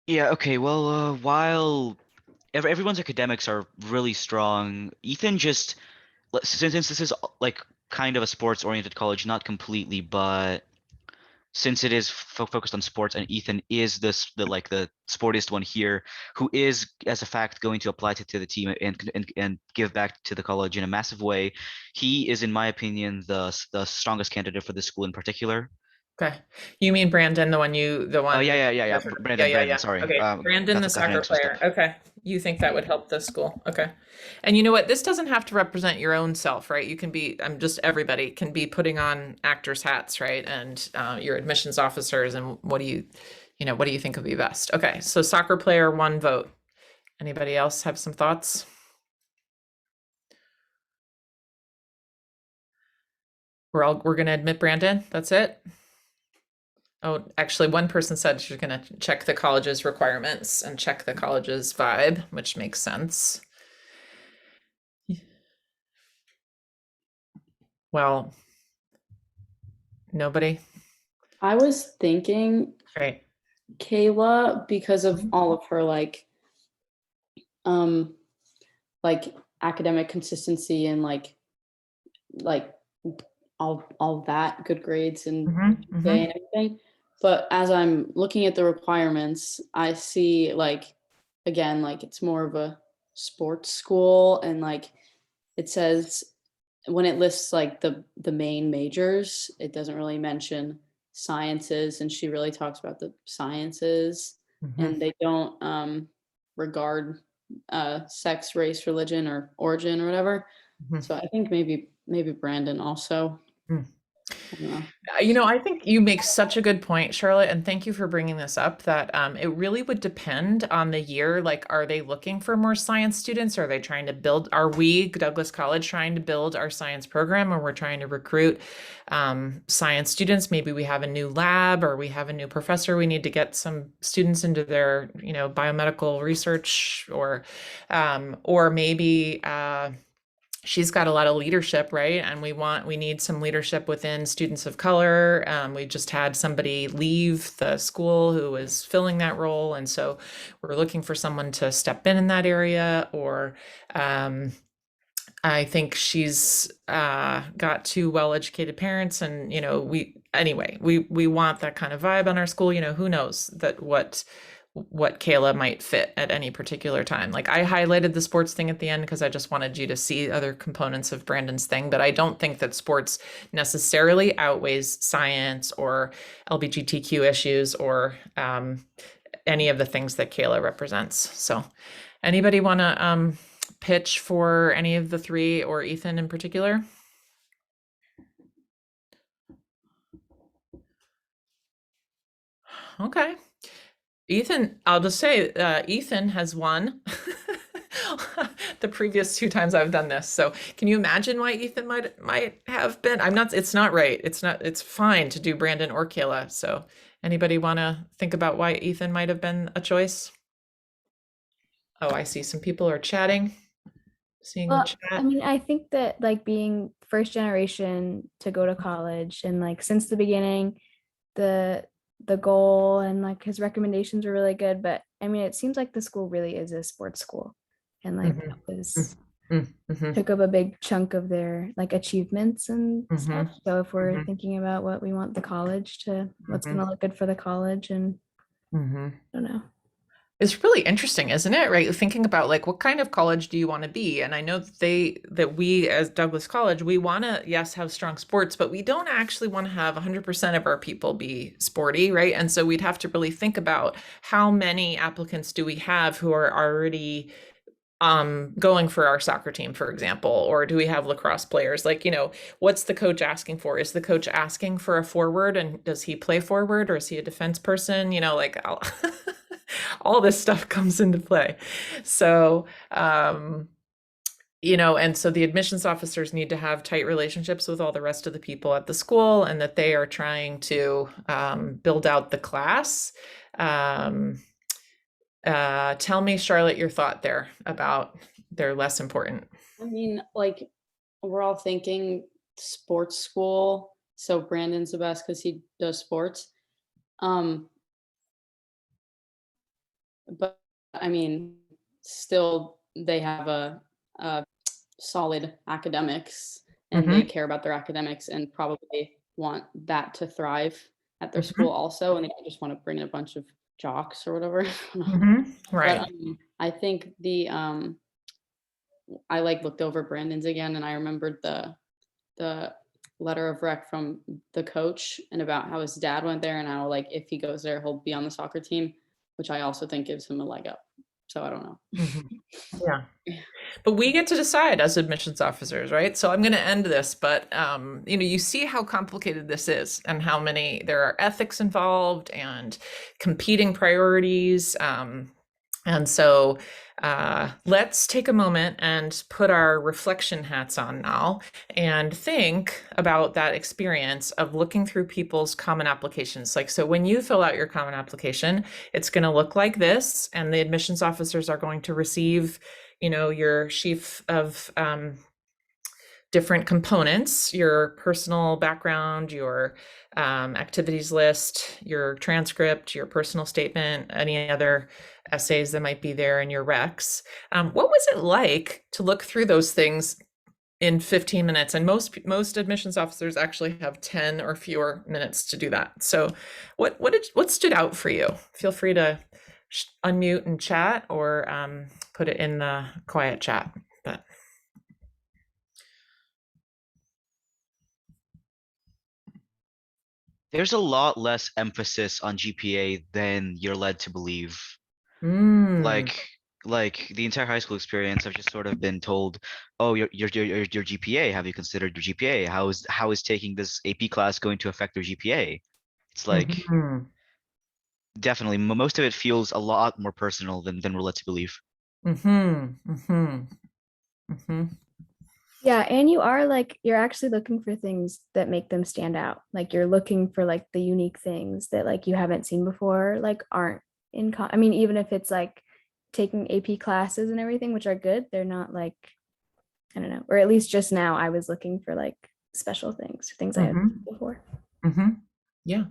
Yeah, okay. Well, while everyone's academics are really strong, Ethan just since this is like kind of a sports-oriented college, not completely, but since it is focused on sports, and Ethan is the sportiest one here, who is as a fact going to apply to the team and give back to the college in a massive way. He is, in my opinion, the strongest candidate for this school in particular. Okay. You mean Brandon, the Oh one yeah, that, yeah, yeah, yeah. yeah, Brandon, yeah, Brandon. yeah. Sorry, Okay. Brandon, the got the soccer names messed player. up. Okay. You think that would help the school. Okay. And you know what? This doesn't have to represent your own self, right? You can be, I'm just everybody can be putting on actors' hats, right? And your admissions officers. And what do you think would be best? Okay. So soccer player, one vote. Anybody else have some thoughts? We're gonna admit Brandon. That's it. Oh, actually, one person said she's gonna check the college's requirements and check the college's vibe, which makes sense. Well, nobody. I was thinking Great. Kayla because of all of her um like academic consistency and like all that good grades and Mm-hmm, day and everything. But as I'm looking at the requirements, I see again, it's more of a sports school, and it says when it lists the main majors, it doesn't really mention sciences, and she really talks about the sciences, mm-hmm, and they don't regard sex, race, religion, or origin or whatever. mm-hmm. So I think maybe Brandon also. Mm. I don't know. I think you make such a good point, Charlotte, and thank you for bringing this up, that it really would depend on the year. Like, are they looking for more science students? Are they trying to are we, Douglas College, trying to build our science program, or we're trying to recruit science students? Maybe we have a new lab or we have a new professor. We need to get some students into their, biomedical research, or maybe she's got a lot of leadership, right? And we need some leadership within students of color. We just had somebody leave the school who was filling that role. And so we're looking for someone to step in that area. Or I think she's got two well-educated parents, and we want that kind of vibe on our school. Who knows that what Kayla might fit at any particular time. Like, I highlighted the sports thing at the end because I just wanted you to see other components of Brandon's thing, but I don't think that sports necessarily outweighs science or LGBTQ issues or any of the things that Kayla represents. So anybody want to pitch for any of the three, or Ethan in particular? Okay. Ethan, I'll just say, Ethan has won the previous two times I've done this. So can you imagine why Ethan might have been? It's not right. It's fine to do Brandon or Kayla. So anybody want to think about why Ethan might have been a choice? Oh, I see some people are chatting. Seeing the Well, chat. I mean, I think that being first generation to go to college, and since the beginning, the goal and his recommendations were really good. But I mean, it seems like the school really is a sports school, and that was Mm-hmm. took up a big chunk of their achievements and stuff. Mhm. So if we're Mhm. thinking about what we want the college to, what's Mhm. going to look good for the college, and Mhm. I don't know. It's really interesting, isn't it? Right? Thinking about what kind of college do you want to be? And I know that we as Douglas College, we want to, yes, have strong sports, but we don't actually want to have 100% of our people be sporty, right? And so we'd have to really think about how many applicants do we have who are already going for our soccer team, for example, or do we have lacrosse players? What's the coach asking for? Is the coach asking for a forward, and does he play forward, or is he a defense person? All this stuff comes into play. So you know, and so the admissions officers need to have tight relationships with all the rest of the people at the school, and that they are trying to build out the class. Um, tell me, Charlotte, your thought there about they're less important. I mean, like, we're all thinking sports school, so Brandon's the best because he does sports. But I mean, still they have a solid academics and they Mhm. care about their academics and probably want that to thrive at their school Mhm. also, and they don't just want to bring in a bunch of jocks or whatever. I don't know. Mhm. But Right. I think I like looked over Brandon's again, and I remembered the letter of rec from the coach and about how his dad went there and how, like, if he goes there, he'll be on the soccer team, which I also think gives him a leg up. So I don't know. Mhm. Yeah. But we get to decide as admissions officers, right? So I'm going to end this, but you know, you see how complicated this is and how many there are ethics involved and competing priorities. And so let's take a moment and put our reflection hats on now and think about that experience of looking through people's common applications. Like, so when you fill out your common application, it's going to look like this, and the admissions officers are going to receive, you know, your sheaf of different components, your personal background, your activities list, your transcript, your personal statement, any other essays that might be there, and your recs. What was it like to look through those things in 15 minutes? And most admissions officers actually have 10 or fewer minutes to do that. So what stood out for you? Feel free to unmute and chat, or put it in the quiet chat. But There's a lot less emphasis on GPA than you're led to believe. mm, Like like the entire high school experience, I've just sort of been told, "Oh, your GPA. Have you considered your GPA? How is taking this AP class going to affect your GPA?" It's like mhm, definitely most of it feels a lot more personal than we're led to believe. mhm, mhm, mhm, Yeah, and you are like you're actually looking for things that make them stand out. Like you're looking for like the unique things that like you haven't seen before, like aren't I mean, even if it's like taking AP classes and everything, which are good, they're not like, I don't know, or at least just now I was looking for like special things I hadn't mhm, seen before. mhm. Yeah,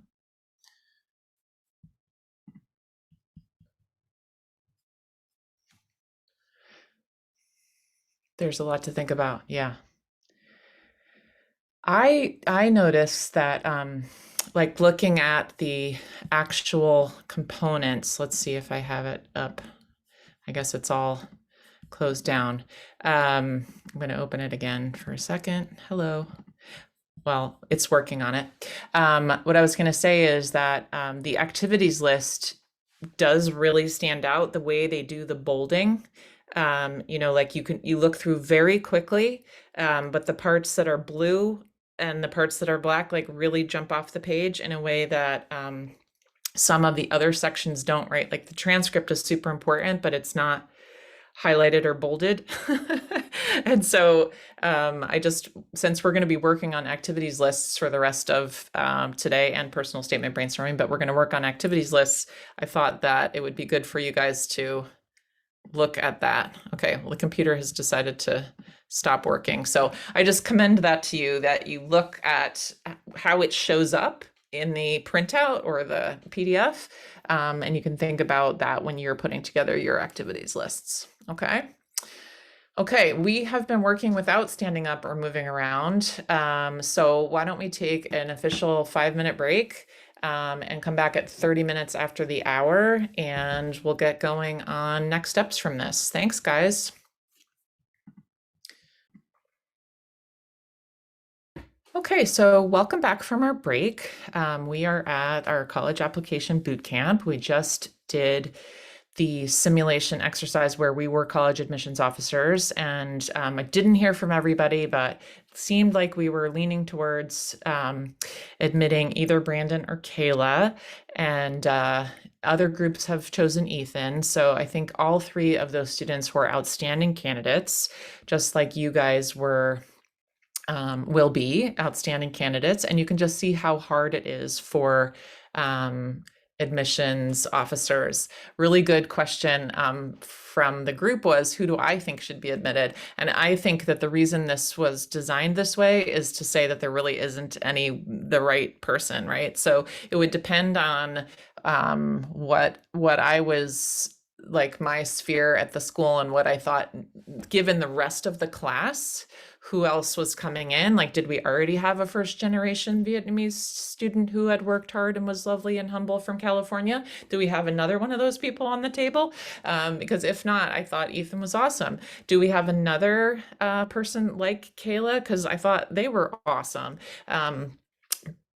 there's a lot to think about. Yeah. I noticed that like looking at the actual components, let's see if I have it up. I guess it's all closed down. I'm going to open it again for a second. Hello. Well, it's working on it. What I was going to say is that the activities list does really stand out the way they do the bolding. You know, like you look through very quickly, but the parts that are blue and the parts that are black like really jump off the page in a way that some of the other sections don't, right? Like the transcript is super important, but it's not highlighted or bolded. And so I just, since we're going to be working on activities lists for the rest of today and personal statement brainstorming, but we're going to work on activities lists, I thought that it would be good for you guys to look at that. Okay, well, the computer has decided to stop working. So I just commend that to you, that you look at how it shows up in the printout or the PDF, and you can think about that when you're putting together your activities lists. Okay. Okay, we have been working without standing up or moving around. So why don't we take an official 5-minute break and come back at 30 minutes after the hour, and we'll get going on next steps from this. Thanks, guys. Okay, so welcome back from our break. We are at our college application boot camp. We just did the simulation exercise where we were college admissions officers, and I didn't hear from everybody, but it seemed like we were leaning towards admitting either Brandon or Kayla, and other groups have chosen Ethan. So I think all three of those students were outstanding candidates, just like you guys will be outstanding candidates. And you can just see how hard it is for admissions officers. Really good question from the group was, who do I think should be admitted? And I think that the reason this was designed this way is to say that there really isn't the right person, right? So it would depend on what I was like, my sphere at the school, and what I thought, given the rest of the class, who else was coming in. Like, did we already have a first generation Vietnamese student who had worked hard and was lovely and humble from California? Do we have another one of those people on the table? Because if not, I thought Ethan was awesome. Do we have another person like Kayla? Because I thought they were awesome.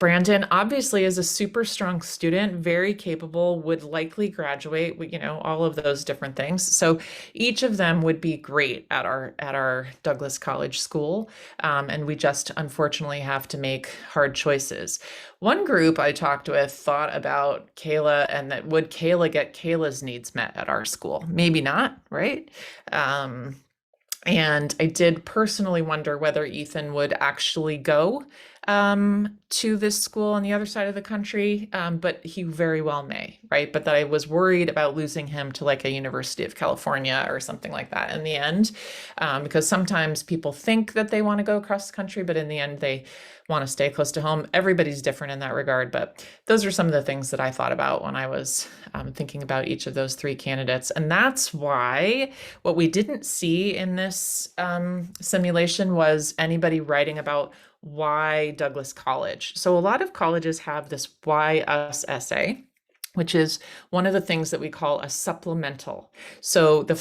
Brandon obviously is a super strong student, very capable, would likely graduate, all of those different things. So each of them would be great at our Douglas College School. And we just unfortunately have to make hard choices. One group I talked with thought about Kayla, and that would Kayla get Kayla's needs met at our school? Maybe not, right? And I did personally wonder whether Ethan would actually go to this school on the other side of the country, but he very well may, right? But that I was worried about losing him to like a University of California or something like that in the end, because sometimes people think that they want to go across the country, but in the end they want to stay close to home. Everybody's different in that regard, but those are some of the things that I thought about when I was thinking about each of those three candidates. And that's why what we didn't see in this simulation was anybody writing about why Douglas College. So a lot of colleges have this why us essay, which is one of the things that we call a supplemental. So the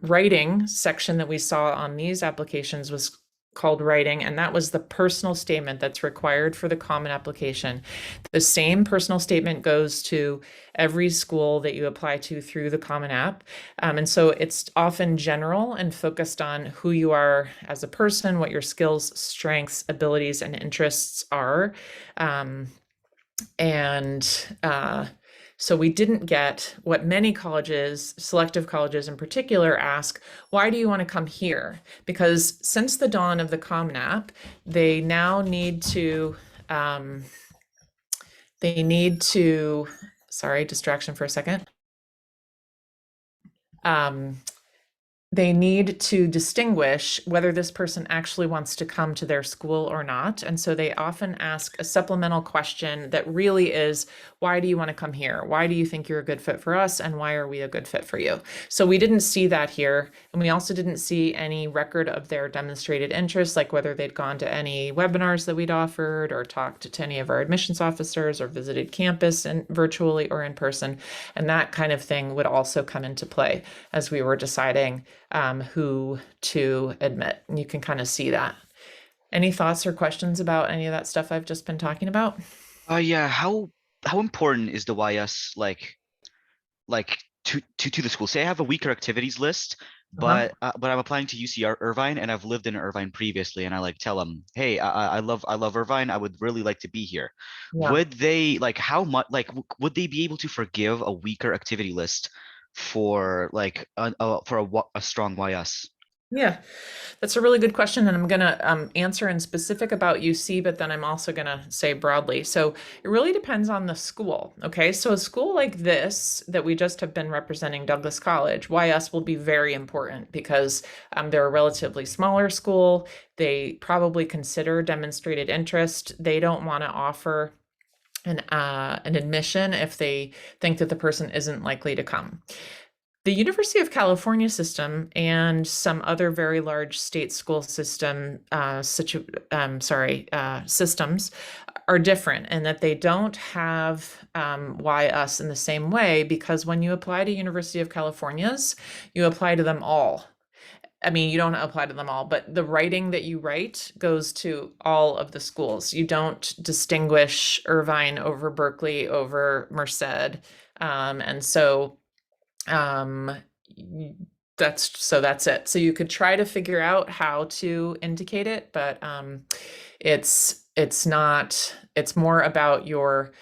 writing section that we saw on these applications was called writing, and that was the personal statement that's required for the common application. The same personal statement goes to every school that you apply to through the common app. And so it's often general and focused on who you are as a person, what your skills, strengths, abilities, and interests are. So we didn't get what many colleges, selective colleges in particular, ask, why do you want to come here? Because since the dawn of the Common App, they now need to, sorry, distraction for a second. They need to distinguish whether this person actually wants to come to their school or not. And so they often ask a supplemental question that really is, why do you want to come here? Why do you think you're a good fit for us? And why are we a good fit for you? So we didn't see that here. And we also didn't see any record of their demonstrated interest, like whether they'd gone to any webinars that we'd offered, or talked to any of our admissions officers, or visited campus and virtually or in person. And that kind of thing would also come into play as we were deciding who to admit. And you can kind of see that. Any thoughts or questions about any of that stuff I've just been talking about? Yeah. How important is the YS to the school? Say I have a weaker activities list, but I'm applying to UC Irvine, and I've lived in Irvine previously, and I tell them, hey, I love Irvine. I would really like to be here. Yeah. Would they how much would they be able to forgive a weaker activity list for a strong YS? Yeah, that's a really good question. And I'm going to answer in specific about UC, but then I'm also going to say broadly. So it really depends on the school. Okay. So a school like this that we just have been representing, Douglas College, YS will be very important because they're a relatively smaller school. They probably consider demonstrated interest. They don't want to offer an admission if they think that the person isn't likely to come. The University of California system and some other very large state school system systems are different in that they don't have why us in the same way, because when you apply to University of California's, you apply to them all. I mean, you don't apply to them all, but the writing that you write goes to all of the schools. You don't distinguish Irvine over Berkeley over Merced. And so that's it. So you could try to figure out how to indicate it, but it's not, it's more about your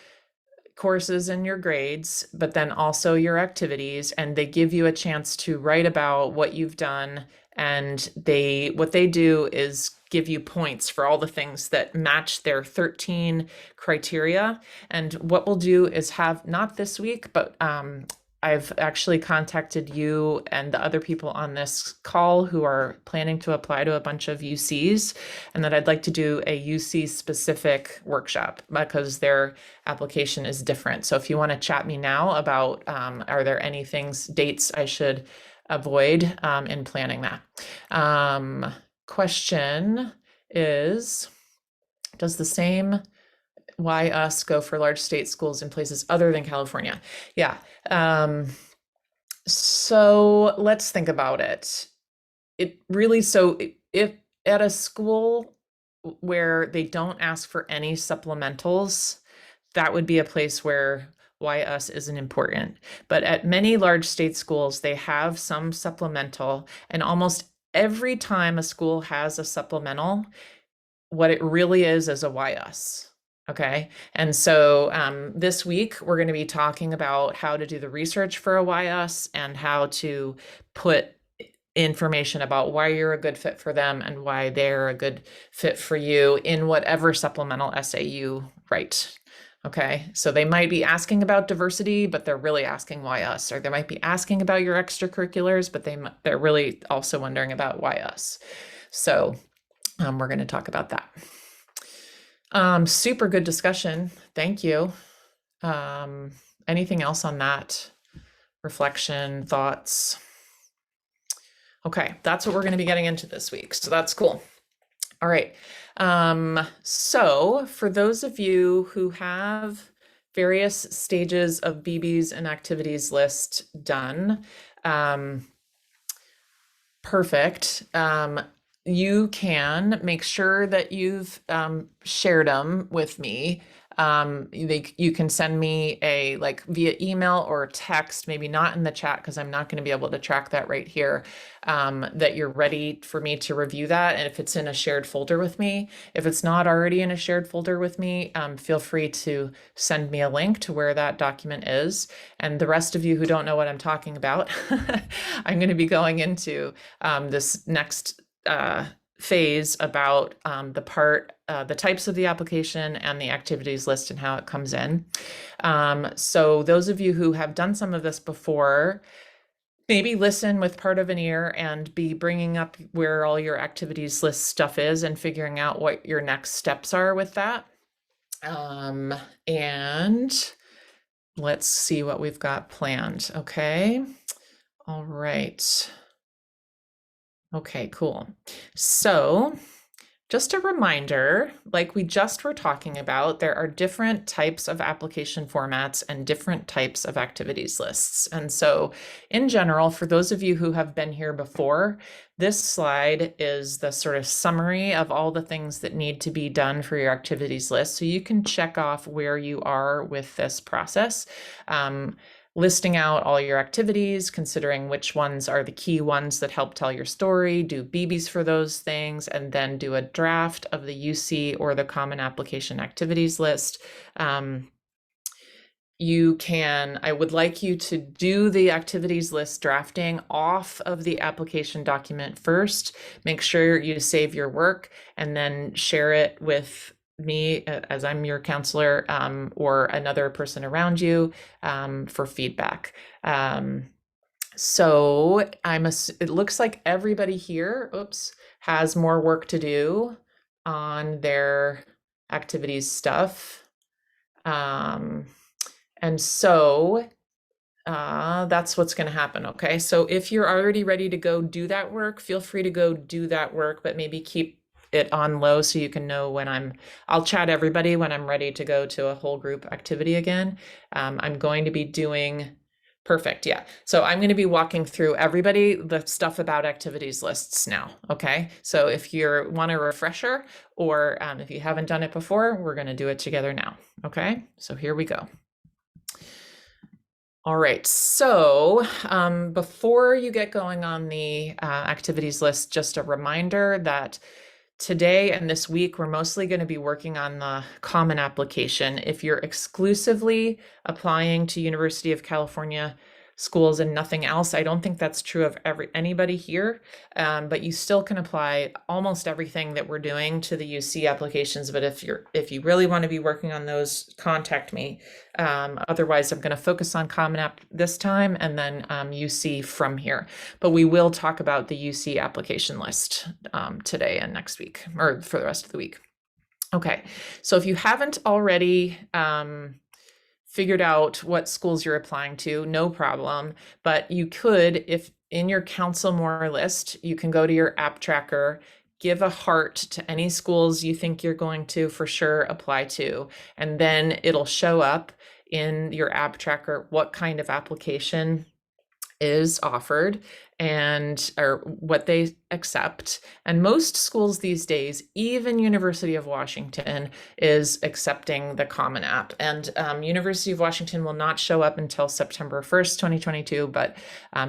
courses and your grades, but then also your activities, and they give you a chance to write about what you've done. And what they do is give you points for all the things that match their 13 criteria. And what we'll do is have, not this week, but I've actually contacted you and the other people on this call who are planning to apply to a bunch of UCs, and that I'd like to do a UC specific workshop because their application is different. So if you want to chat me now about, are there any dates I should avoid in planning that? Question is, does the same why us go for large state schools in places other than California? Yeah. So let's think about it. If at a school where they don't ask for any supplementals, that would be a place where why us isn't important. But at many large state schools, they have some supplemental, and almost every time a school has a supplemental, what it really is a why us. Okay. And so this week, we're going to be talking about how to do the research for a why us and how to put information about why you're a good fit for them and why they're a good fit for you in whatever supplemental essay you write. Okay, so they might be asking about diversity, but they're really asking why us, or they might be asking about your extracurriculars, but they're really also wondering about why us. So we're going to talk about that. Super good discussion. Thank you. Anything else on that? Reflection, thoughts? Okay, that's what we're going to be getting into this week. So that's cool. All right. So for those of you who have various stages of BEABIES and activities list done, perfect. You can make sure that you've shared them with me. You can send me via email or text, maybe not in the chat because I'm not going to be able to track that right here, that you're ready for me to review that. And if it's in a shared folder with me, if it's not already in a shared folder with me, feel free to send me a link to where that document is. And the rest of you who don't know what I'm talking about, I'm going to be going into this next phase about the types of the application and the activities list and how it comes in. So those of you who have done some of this before, maybe listen with part of an ear and be bringing up where all your activities list stuff is and figuring out what your next steps are with that. And let's see what we've got planned. Okay. All right. Okay, cool. So just a reminder, like we just were talking about, there are different types of application formats and different types of activities lists. And so in general, for those of you who have been here before, this slide is the sort of summary of all the things that need to be done for your activities list. So you can check off where you are with this process. Listing out all your activities, considering which ones are the key ones that help tell your story, do BEABIES for those things, and then do a draft of the UC or the Common Application Activities list. I would like you to do the activities list drafting off of the application document first. Make sure you save your work and then share it with me as I'm your counselor, or another person around you for feedback. So it looks like everybody here, has more work to do on their activities stuff. And so that's what's going to happen. Okay. So if you're already ready to go do that work, feel free to go do that work, but maybe keep it on low so you can know when I'll chat everybody when I'm ready to go to a whole group activity again. I'm going to be doing perfect. Yeah. So I'm going to be walking through everybody the stuff about activities lists now. Okay. So if you want a refresher or if you haven't done it before, we're going to do it together now. Okay. So here we go. All right, so before you get going on the activities list, just a reminder that today and this week, we're mostly going to be working on the common application. If you're exclusively applying to University of California schools and nothing else, I don't think that's true of anybody here, but you still can apply almost everything that we're doing to the UC applications. But if you really want to be working on those, contact me. Otherwise, I'm going to focus on Common App this time and then UC from here. But we will talk about the UC application list today and next week, or for the rest of the week. Okay, so if you haven't already figured out what schools you're applying to, no problem. But you could, if in your Council More list, you can go to your app tracker, give a heart to any schools you think you're going to for sure apply to, and then it'll show up in your app tracker what kind of application is offered and or what they accept. And most schools these days, even University of Washington, is accepting the Common App. And University of Washington will not show up until September 1st, 2022, but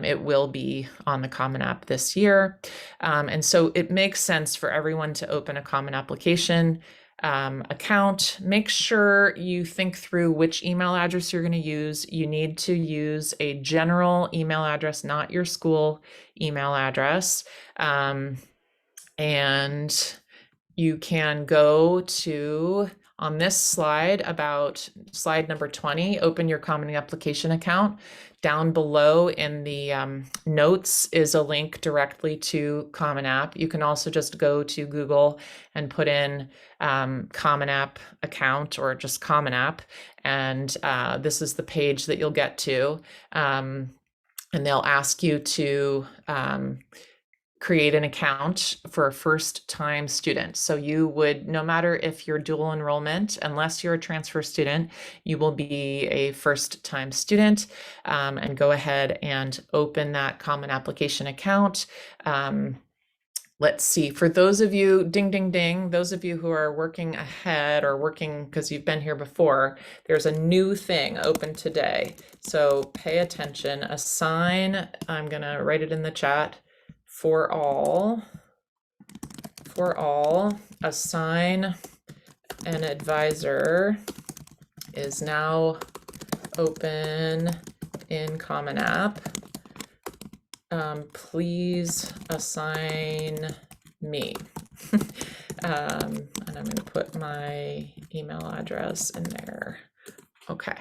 it will be on the Common App this year. And so it makes sense for everyone to open a Common Application account. Make sure you think through which email address you're going to use. You need to use a general email address, not your school email address. And you can go to, on this slide, about slide number 20, open your Common Application account. Down below in the notes is a link directly to Common App. You can also just go to Google and put in Common App account or just Common App. And this is the page that you'll get to. And they'll ask you to create an account for a first-time student. So you would, no matter if you're dual enrollment, unless you're a transfer student, you will be a first-time student, and go ahead and open that Common Application account. Let's see, for those of you, ding, ding, ding, those of you who are working ahead or working because you've been here before, there's a new thing open today. So pay attention, assign, I'm gonna write it in the chat, for all, assign an advisor is now open in Common App. Please assign me. And I'm going to put my email address in there. Okay.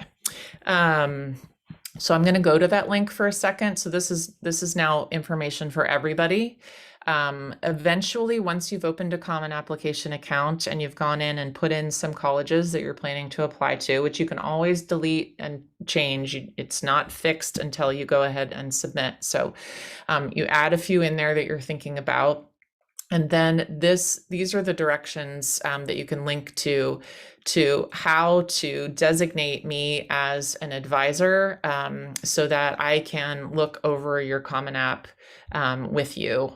So I'm going to go to that link for a second. So this is now information for everybody. Eventually, once you've opened a Common Application account and you've gone in and put in some colleges that you're planning to apply to, which you can always delete and change, it's not fixed until you go ahead and submit. So you add a few in there that you're thinking about. And then these are the directions that you can link to how to designate me as an advisor, so that I can look over your Common App with you,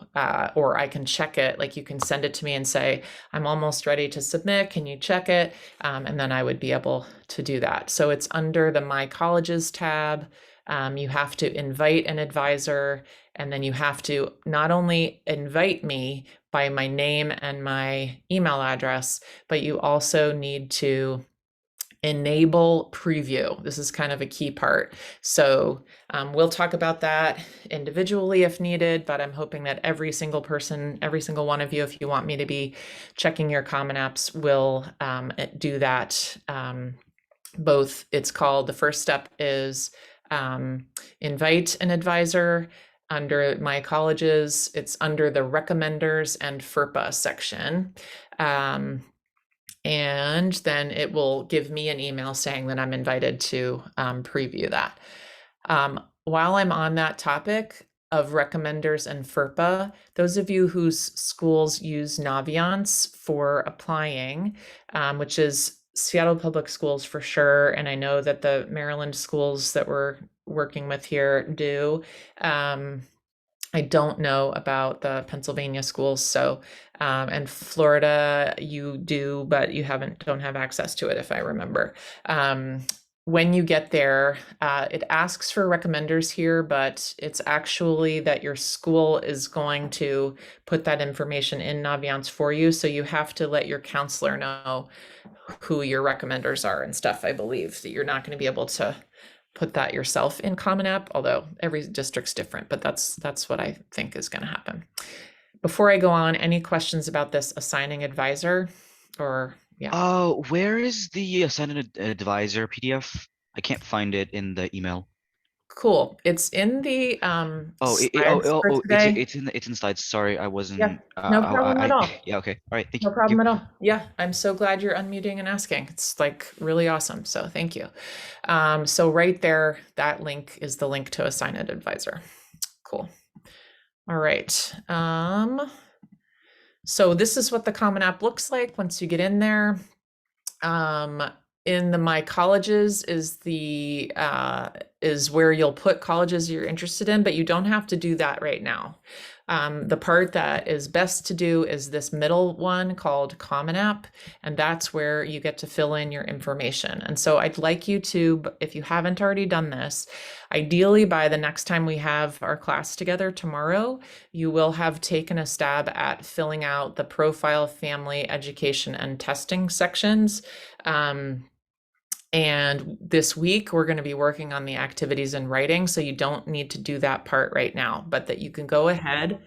or I can check it. Like you can send it to me and say, I'm almost ready to submit. Can you check it? And then I would be able to do that. So it's under the My Colleges tab. You have to invite an advisor, and then you have to not only invite me by my name and my email address, but you also need to enable preview. This is kind of a key part. So we'll talk about that individually if needed, but I'm hoping that every single person, every single one of you, if you want me to be checking your Common Apps, will do that. Both, it's called, the first step is invite an advisor. Under My Colleges, it's under the Recommenders and FERPA section. And then it will give me an email saying that I'm invited to preview that. While I'm on that topic of Recommenders and FERPA, those of you whose schools use Naviance for applying, which is Seattle Public Schools for sure, and I know that the Maryland schools that we're working with here do. I don't know about the Pennsylvania schools, so and Florida you do, but you don't have access to it if I remember. when you get there, it asks for recommenders here, but it's actually that your school is going to put that information in Naviance for you. So you have to let your counselor know who your recommenders are and stuff. I believe that you're not going to be able to put that yourself in Common App, although every district's different, but that's what I think is going to happen. Before I go on, any questions about this assigning advisor or yeah? Where is the Ascendant Advisor PDF? I can't find it in the email. Cool. It's in the Oh, slides for today. it's in the slides. Sorry, I wasn't. Yeah, no problem at all. Yeah, okay. All right, thank No you. problem at all. Yeah, I'm so glad you're unmuting and asking. It's like really awesome. So thank you. So right there, that link is the link to assign an advisor. Cool. All right. So this is what the Common App looks like once you get in there. In the My Colleges is the is where you'll put colleges you're interested in, but you don't have to do that right now. The part that is best to do is this middle one called Common App, and that's where you get to fill in your information. And so I'd like you to, if you haven't already done this, ideally by the next time we have our class together tomorrow, you will have taken a stab at filling out the profile, family, education, and testing sections. And this week, we're going to be working on the activities and writing, so you don't need to do that part right now, but that you can go ahead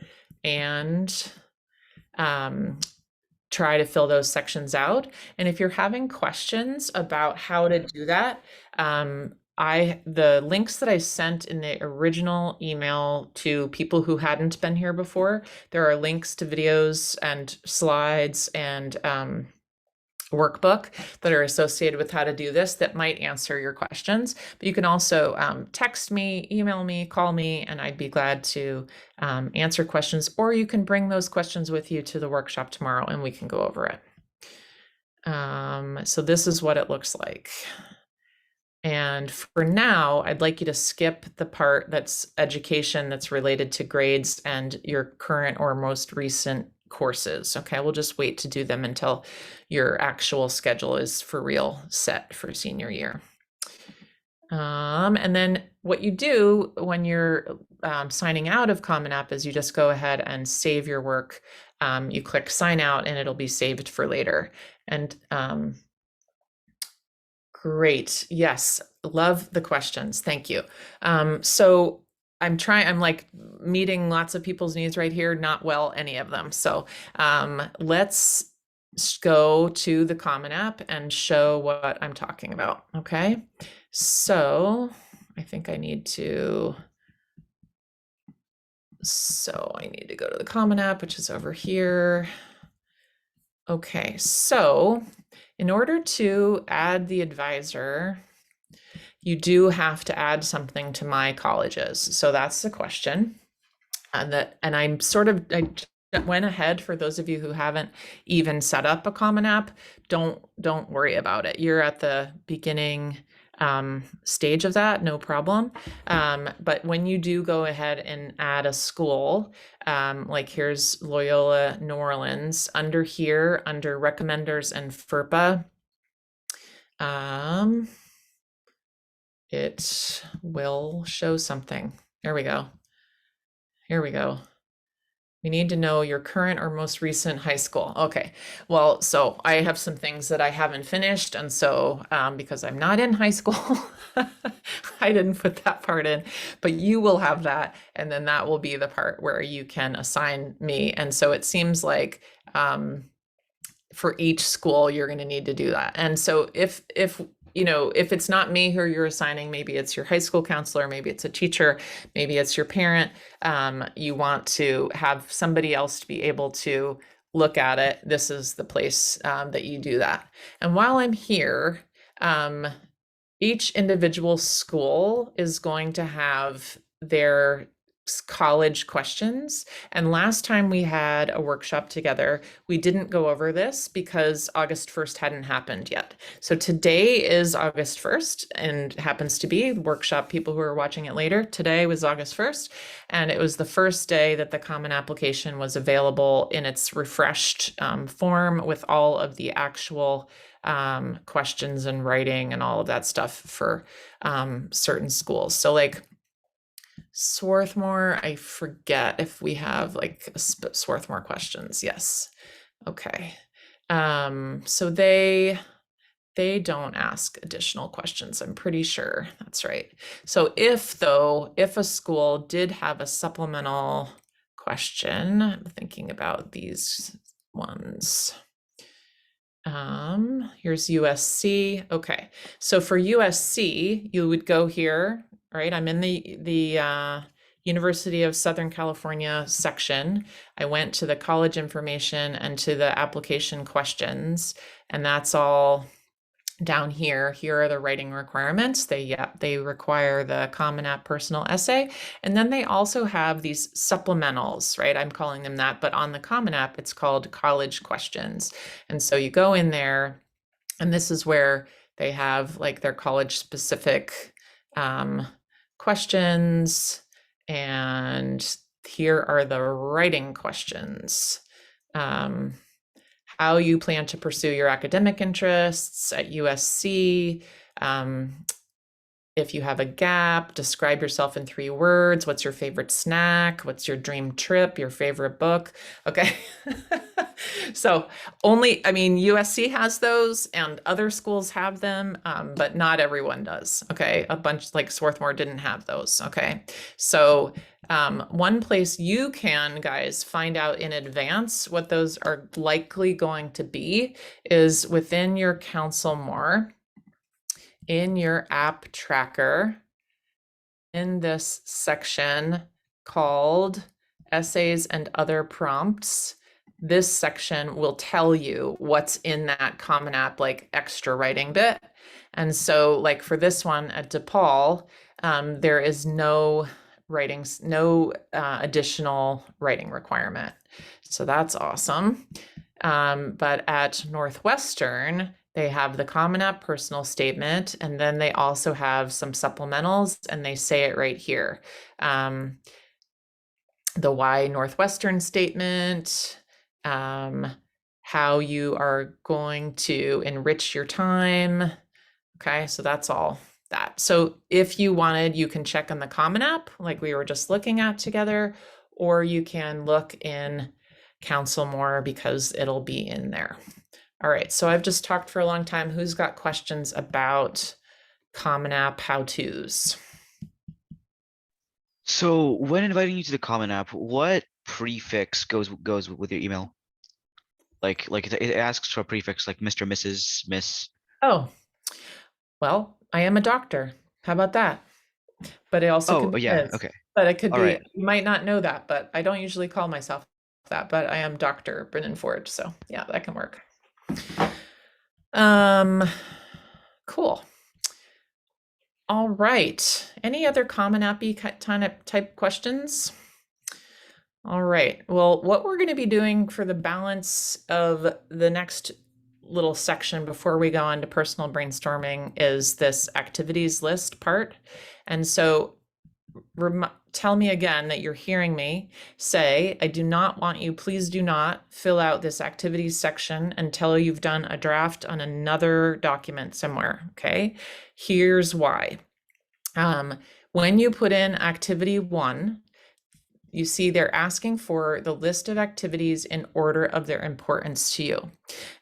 and try to fill those sections out. And if you're having questions about how to do that, the links that I sent in the original email to people who hadn't been here before, there are links to videos and slides and workbook that are associated with how to do this that might answer your questions. But you can also text me, email me, call me, and I'd be glad to answer questions, or you can bring those questions with you to the workshop tomorrow and we can go over it. So this is what it looks like. And for now, I'd like you to skip the part that's education that's related to grades and your current or most recent courses. Okay, we'll just wait to do them until your actual schedule is for real set for senior year. And then what you do when you're signing out of Common App is you just go ahead and save your work. You click sign out and it'll be saved for later. And great. Yes. Love the questions. Thank you. So I'm like meeting lots of people's needs right here, not well, any of them. So let's go to the Common App and show what I'm talking about. Okay. So I think I need to, go to the Common App, which is over here. Okay. So in order to add the advisor, you do have to add something to My Colleges. So that's the question. And I went ahead for those of you who haven't even set up a Common App. Don't worry about it. You're at the beginning stage of that, no problem. But when you do go ahead and add a school, like here's Loyola New Orleans, under here, under recommenders and FERPA, it will show something. There we go. Here we go. We need to know your current or most recent high school. Okay, well, so I have some things that I haven't finished. And so because I'm not in high school, I didn't put that part in, but you will have that. And then that will be the part where you can assign me. And so it seems like for each school, you're going to need to do that. And so if it's not me who you're assigning, maybe it's your high school counselor, maybe it's a teacher, maybe it's your parent, you want to have somebody else to be able to look at it, this is the place that you do that. And while I'm here, each individual school is going to have their college questions. And last time we had a workshop together, we didn't go over this because August 1st hadn't happened yet. So today is August 1st and happens to be workshop people who are watching it later. Today was August 1st, and it was the first day that the Common Application was available in its refreshed form with all of the actual questions and writing and all of that stuff for certain schools. So like Swarthmore, I forget if we have like Swarthmore questions. Yes. Okay. So they don't ask additional questions. I'm pretty sure that's right. So if a school did have a supplemental question, I'm thinking about these ones. Here's USC. Okay. So for USC, you would go here, right? I'm in the University of Southern California section. I went to the college information and to the application questions, and that's all down here. Here are the writing requirements. They require the Common App personal essay. And then they also have these supplementals, right? I'm calling them that, but on the Common App, it's called college questions. And so you go in there, and this is where they have like their college specific questions. And here are the writing questions. How you plan to pursue your academic interests at USC. If you have a gap, describe yourself in 3 words. What's your favorite snack? What's your dream trip? Your favorite book? Okay. So USC has those and other schools have them, but not everyone does. Okay. A bunch like Swarthmore didn't have those. Okay. So one place you can, guys, find out in advance what those are likely going to be is within your Counsel More, in your app tracker, in this section called Essays and Other Prompts. This section will tell you what's in that Common App, like extra writing bit. And so like for this one at DePaul, there is no additional writing requirement. So that's awesome. But at Northwestern, they have the Common App personal statement, and then they also have some supplementals, and they say it right here. The why Northwestern statement, how you are going to enrich your time. Okay, so that's all that. So if you wanted, you can check on the Common App like we were just looking at together, or you can look in Counsel More because it'll be in there. All right, so I've just talked for a long time. Who's got questions about Common App how-tos? So when inviting you to the Common App, what prefix goes with your email? Like it asks for a prefix like Mr., Mrs., Miss. Oh, well, I am a doctor. How about that? But it also can be yeah, Ms. okay. But it could All be, right. you might not know that, but I don't usually call myself that, but I am Dr. Brennan Ford. So yeah, that can work. Cool. All right. Any other Common Appy type questions? All right. Well, what we're going to be doing for the balance of the next little section before we go on to personal brainstorming is this activities list part. And so tell me again that you're hearing me say, I do not want you, please do not fill out this activities section until you've done a draft on another document somewhere, okay? Here's why. When you put in activity 1, you see they're asking for the list of activities in order of their importance to you.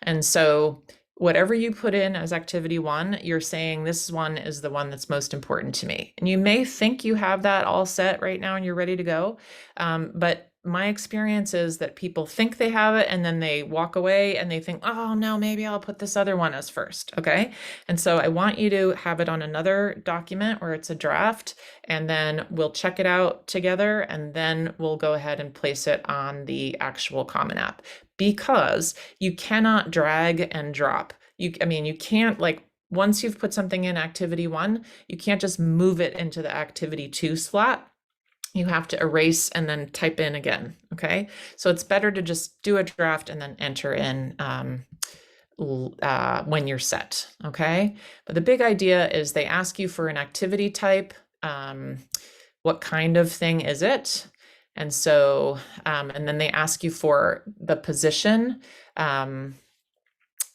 And so whatever you put in as activity 1, you're saying this one is the one that's most important to me. And you may think you have that all set right now and you're ready to go. But my experience is that people think they have it and then they walk away and they think, oh no, maybe I'll put this other one as first. Okay. And so I want you to have it on another document where it's a draft, and then we'll check it out together, and then we'll go ahead and place it on the actual Common App, because you cannot drag and drop. You can't, like, once you've put something in activity 1, you can't just move it into the activity 2 slot. you have to erase and then type in again. Okay, so it's better to just do a draft and then enter in when you're set. Okay, but the big idea is they ask you for an activity type. What kind of thing is it? And so, and then they ask you for the position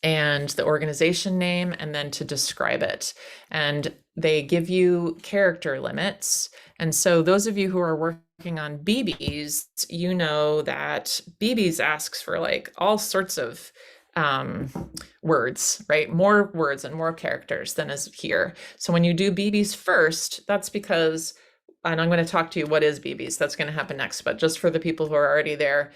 and the organization name, and then to describe it. And they give you character limits. And so those of you who are working on BEABIES, you know that BEABIES asks for like all sorts of words, right? More words and more characters than is here. So when you do BEABIES first, that's because, and I'm going to talk to you what is BEABIES, that's going to happen next, but just for the people who are already there,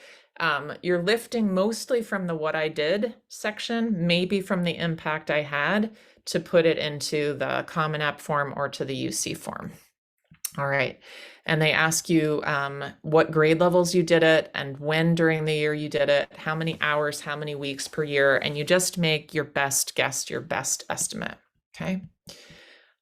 you're lifting mostly from the what I did section, maybe from the impact I had, to put it into the Common App form or to the UC form. All right. And they ask you what grade levels you did it and when during the year you did it, how many hours, how many weeks per year, and you just make your best guess, your best estimate. Okay.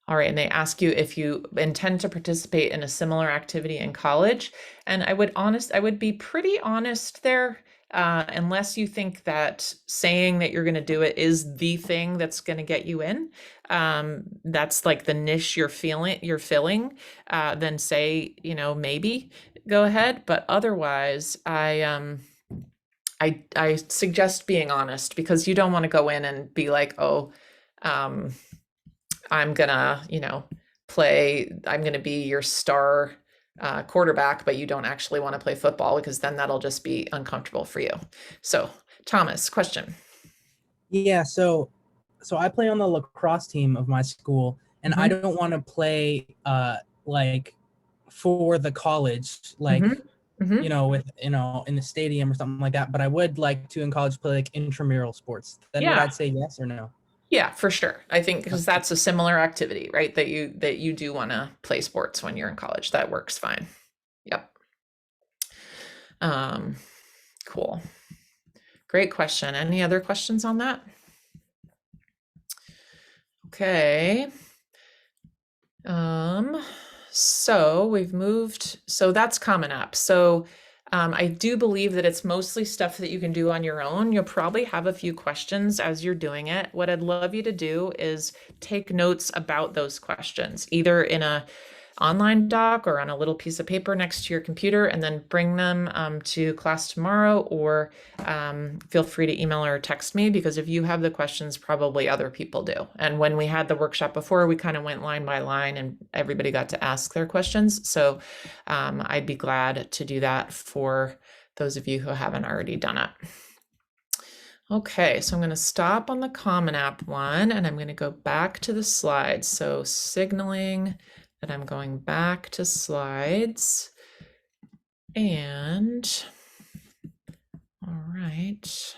All right, and they ask you if you intend to participate in a similar activity in college. And I would be pretty honest there, unless you think that saying that you're going to do it is the thing that's going to get you in. That's like the niche you're filling. Then say, maybe go ahead. But otherwise, I suggest being honest, because you don't want to go in and be like, oh, I'm gonna, I'm gonna be your star quarterback, but you don't actually want to play football, because then that'll just be uncomfortable for you. So, Thomas, question. Yeah, so I play on the lacrosse team of my school, and I don't want to play like for the college, like in the stadium or something like that. But I would like to in college play like intramural sports. Then would I say yes or no? Yeah, for sure. I think because that's a similar activity, right? That you do want to play sports when you're in college. That works fine. Yep. Cool. Great question. Any other questions on that? Okay. So we've moved, so that's Common App. So I do believe that it's mostly stuff that you can do on your own. You'll probably have a few questions as you're doing it. What I'd love you to do is take notes about those questions, either in a online doc or on a little piece of paper next to your computer, and then bring them to class tomorrow, or feel free to email or text me, because if you have the questions, probably other people do. And when we had the workshop before, we kind of went line by line and everybody got to ask their questions. So I'd be glad to do that for those of you who haven't already done it. Okay, so I'm going to stop on the Common App one, and I'm going to go back to the slides. So signaling that I'm going back to slides, and all right.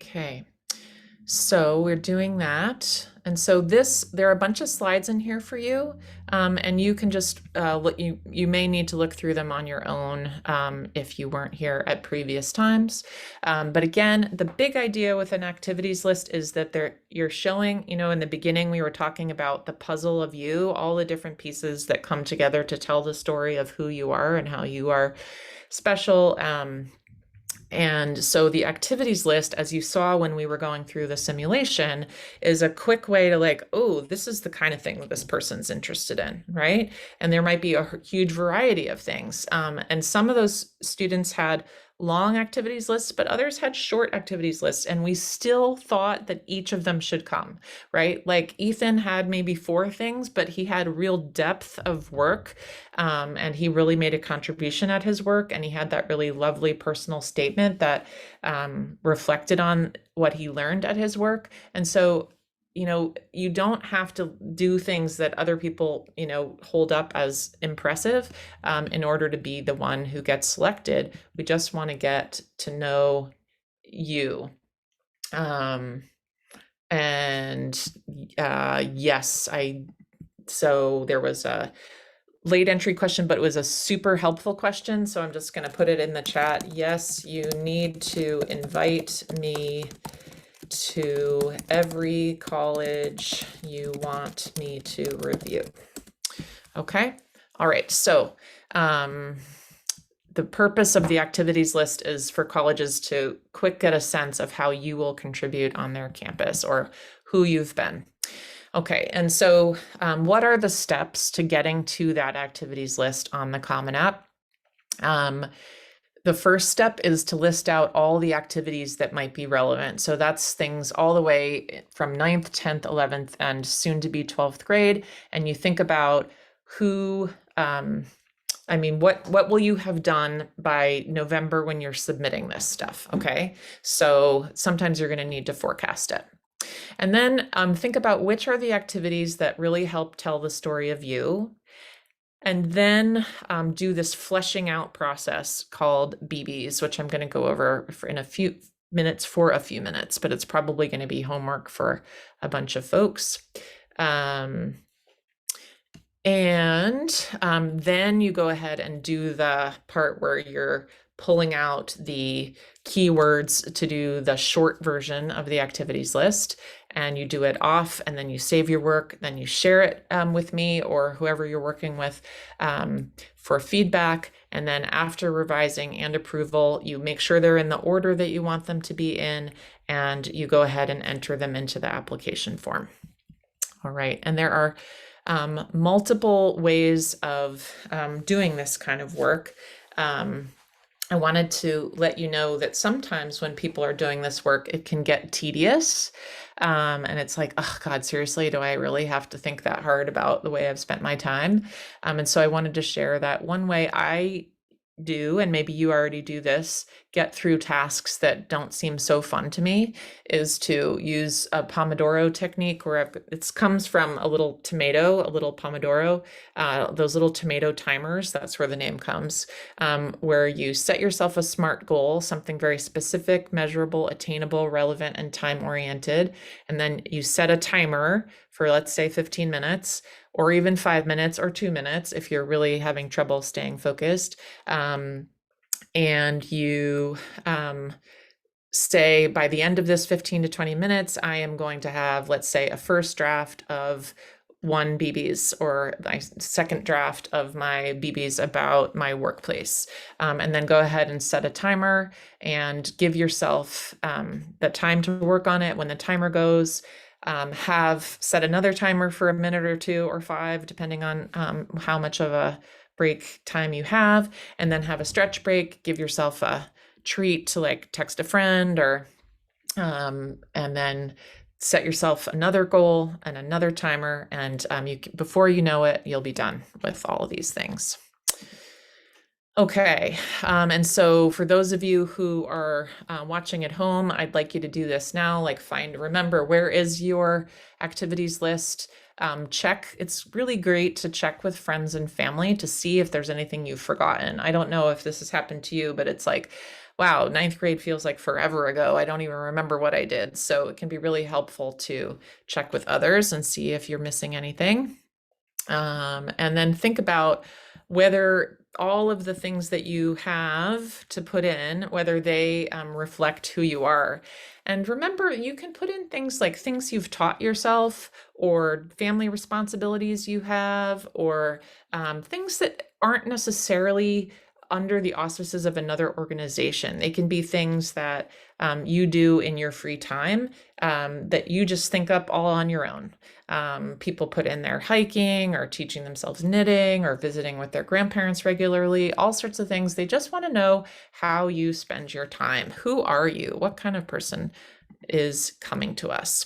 Okay, so we're doing that. And so there are a bunch of slides in here for you, and you can just look. You may need to look through them on your own if you weren't here at previous times. But again, the big idea with an activities list is that you're showing. In the beginning, we were talking about the puzzle of you, all the different pieces that come together to tell the story of who you are and how you are special. And so the activities list, as you saw when we were going through the simulation, is a quick way to like, oh, this is the kind of thing that this person's interested in, right? And there might be a huge variety of things. And some of those students had long activities lists, but others had short activities lists. And we still thought that each of them should come, right? Like Ethan had maybe 4 things, but he had real depth of work. And he really made a contribution at his work. And he had that really lovely personal statement that reflected on what he learned at his work. And so, you don't have to do things that other people, hold up as impressive in order to be the one who gets selected. We just want to get to know you. Yes, so there was a late entry question, but it was a super helpful question. So I'm just going to put it in the chat. Yes, you need to invite me to every college you want me to review. Okay. All right. So the purpose of the activities list is for colleges to quick get a sense of how you will contribute on their campus or who you've been. Okay, and so what are the steps to getting to that activities list on the Common App? The first step is to list out all the activities that might be relevant. So that's things all the way from 9th, 10th, 11th, and soon to be 12th grade. And you think about who, what will you have done by November when you're submitting this stuff, okay? So sometimes you're gonna need to forecast it. And then think about which are the activities that really help tell the story of you. And then do this fleshing out process called BEABIES, which I'm going to go over in a few minutes, but it's probably going to be homework for a bunch of folks. And then you go ahead and do the part where you're pulling out the keywords to do the short version of the activities list, and you do it off, and then you save your work, then you share it with me or whoever you're working with for feedback. And then after revising and approval, you make sure they're in the order that you want them to be in, and you go ahead and enter them into the application form. All right, and there are multiple ways of doing this kind of work. I wanted to let you know that sometimes when people are doing this work, it can get tedious. And it's like, oh God, seriously, do I really have to think that hard about the way I've spent my time? And so I wanted to share that one way I do, and maybe you already do this, get through tasks that don't seem so fun to me, is to use a Pomodoro technique where it comes from a little Pomodoro, those little tomato timers, that's where the name comes, where you set yourself a SMART goal, something very specific, measurable, attainable, relevant, and time-oriented. And then you set a timer for, let's say, 15 minutes, or even 5 minutes or 2 minutes if you're really having trouble staying focused. And you say, by the end of this 15 to 20 minutes, I am going to have, let's say, a first draft of 1 BEABIES or my second draft of my BEABIES about my workplace. And then go ahead and set a timer and give yourself the time to work on it. When the timer goes, have set another timer for a minute or 2 or 5, depending on how much of a break time you have, and then have a stretch break, give yourself a treat to like text a friend or, and then set yourself another goal and another timer. And before you know it, you'll be done with all of these things. Okay, and so for those of you who are watching at home, I'd like you to do this now, like remember, where is your activities list? Check, it's really great to check with friends and family to see if there's anything you've forgotten. I don't know if this has happened to you, but it's like, wow, 9th grade feels like forever ago. I don't even remember what I did. So it can be really helpful to check with others and see if you're missing anything. And then think about whether all of the things that you have to put in, whether they reflect who you are. And remember, you can put in things like things you've taught yourself, or family responsibilities you have, or things that aren't necessarily under the auspices of another organization. They can be things that you do in your free time that you just think up all on your own. People put in their hiking or teaching themselves knitting or visiting with their grandparents regularly, all sorts of things. They just want to know how you spend your time. Who are you? What kind of person is coming to us?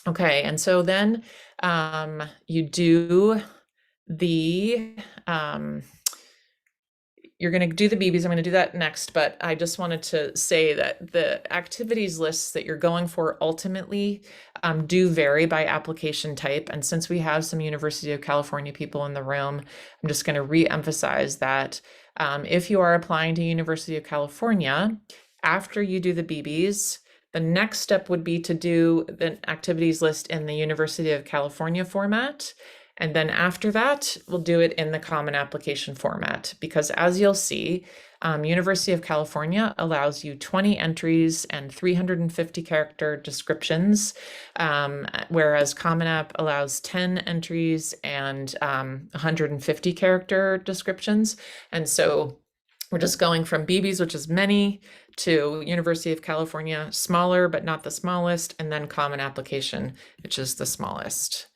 Okay, and so then you do the you're going to do the BEABIES. I'm going to do that next, but I just wanted to say that the activities lists that you're going for ultimately do vary by application type. And since we have some University of California people in the room, I'm just going to re-emphasize that if you are applying to University of California, after you do the BEABIES, the next step would be to do the activities list in the University of California format. And then after that, we'll do it in the common application format, because as you'll see, University of California allows you 20 entries and 350 character descriptions, whereas Common App allows 10 entries and 150 character descriptions. And so we're just going from BEABIES, which is many, to University of California, smaller but not the smallest, and then Common Application, which is the smallest.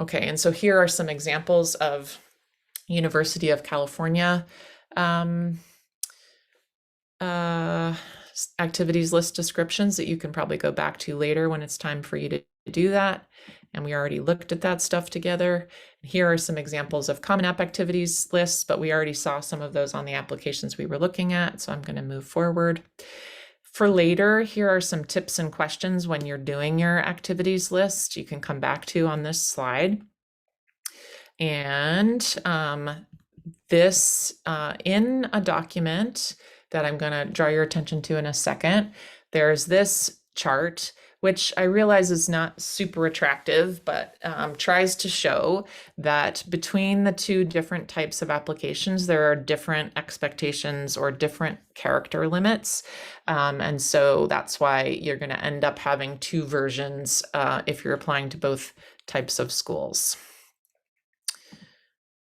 Okay, and so here are some examples of University of California activities list descriptions that you can probably go back to later when it's time for you to do that. And we already looked at that stuff together. Here are some examples of Common App activities lists, but we already saw some of those on the applications we were looking at, so I'm going to move forward. For later, here are some tips and questions when you're doing your activities list you can come back to on this slide. And this in a document that I'm going to draw your attention to in a second, there's this chart, which I realize is not super attractive, but tries to show that between the two different types of applications, there are different expectations or different character limits. And so that's why you're going to end up having two versions if you're applying to both types of schools.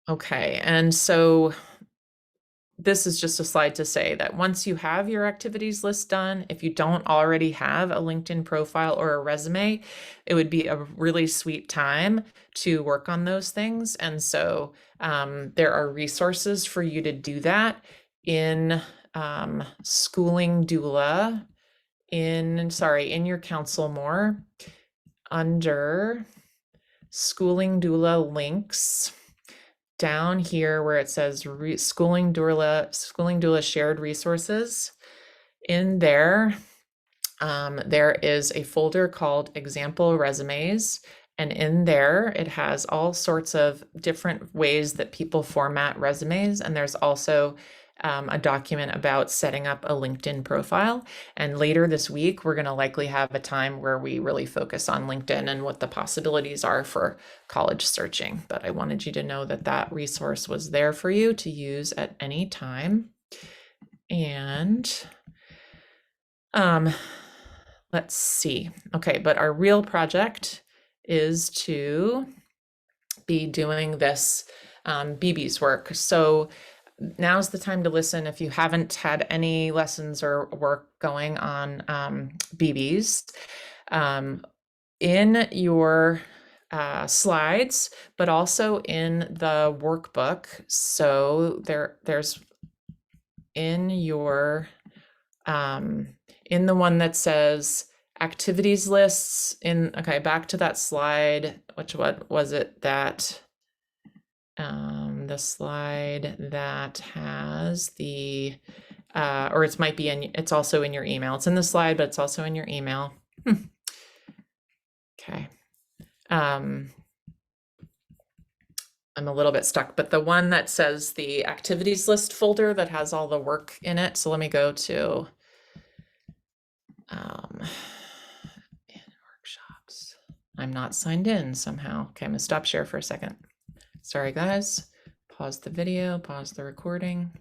Okay, and so this is just a slide to say that once you have your activities list done, if you don't already have a LinkedIn profile or a resume, it would be a really sweet time to work on those things. And so there are resources for you to do that in Schooling Doula, in your Counsel More, under Schooling Doula links. Down here where it says Schooling Doula shared resources, in there, there is a folder called Example Resumes. And in there, it has all sorts of different ways that people format resumes. And there's also a document about setting up a LinkedIn profile. And later this week, we're going to likely have a time where we really focus on LinkedIn and what the possibilities are for college searching. But I wanted you to know that that resource was there for you to use at any time. And let's see. Okay, but our real project is to be doing this BEABIES work. So now's the time to listen if you haven't had any lessons or work going on BEABIES. In your slides, but also in the workbook. So there's in your in the one that says activities lists okay, back to that slide, what was it that the slide that has the or it might be it's also in your email. It's in the slide, but it's also in your email. Okay. I'm a little bit stuck, but the one that says the activities list folder that has all the work in it. So let me go to in workshops. I'm not signed in somehow. Okay, I'm gonna stop share for a second. Sorry, guys. Pause the video, pause the recording.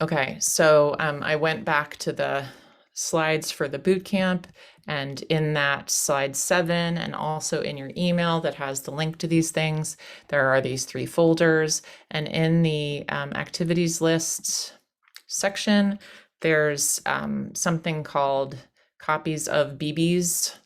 Okay, so I went back to the slides for the bootcamp, and in that slide 7 and also in your email that has the link to these things, there are these 3 folders, and in the activities lists section, there's something called copies of BEABIES.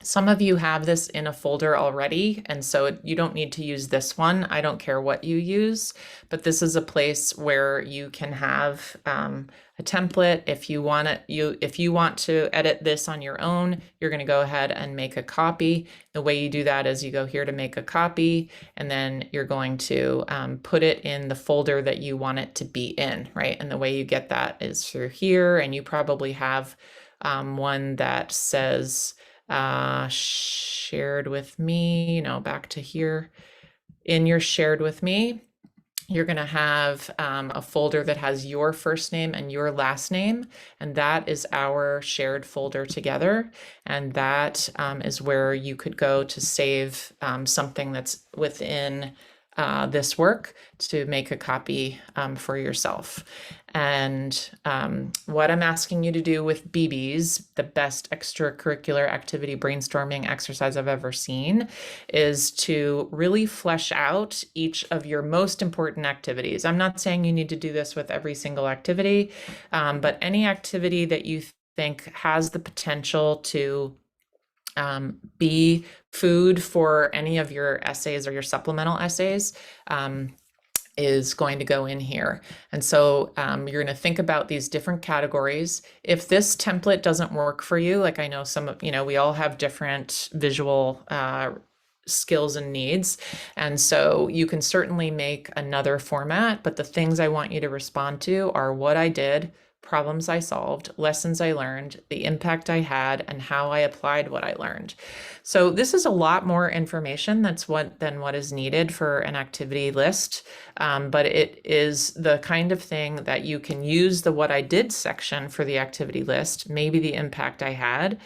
Some of you have this in a folder already, and so you don't need to use this one. I don't care what you use, but this is a place where you can have a template. If you want to edit this on your own, you're going to go ahead and make a copy. The way you do that is you go here to make a copy, and then you're going to put it in the folder that you want it to be in, right? And the way you get that is through here, and you probably have one that says shared with me, back to here in your shared with me. you're going to have a folder that has your first name and your last name, and that is our shared folder together. And that is where you could go to save something that's within this work to make a copy for yourself. And what I'm asking you to do with BEABIES, the best extracurricular activity brainstorming exercise I've ever seen, is to really flesh out each of your most important activities. I'm not saying you need to do this with every single activity, but any activity that you think has the potential to be food for any of your essays or your supplemental essays is going to go in here. And so you're going to think about these different categories. If this template doesn't work for you, like I know some of, we all have different visual skills and needs. And so you can certainly make another format, but the things I want you to respond to are what I did, problems I solved, lessons I learned, the impact I had, and how I applied what I learned. So this is a lot more information than what is needed for an activity list, but it is the kind of thing that you can use the what I did section for the activity list, maybe the impact I had,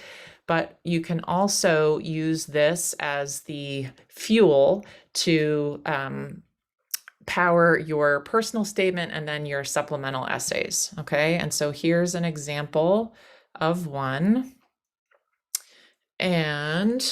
but you can also use this as the fuel to power your personal statement and then your supplemental essays. Okay, and so here's an example of one. And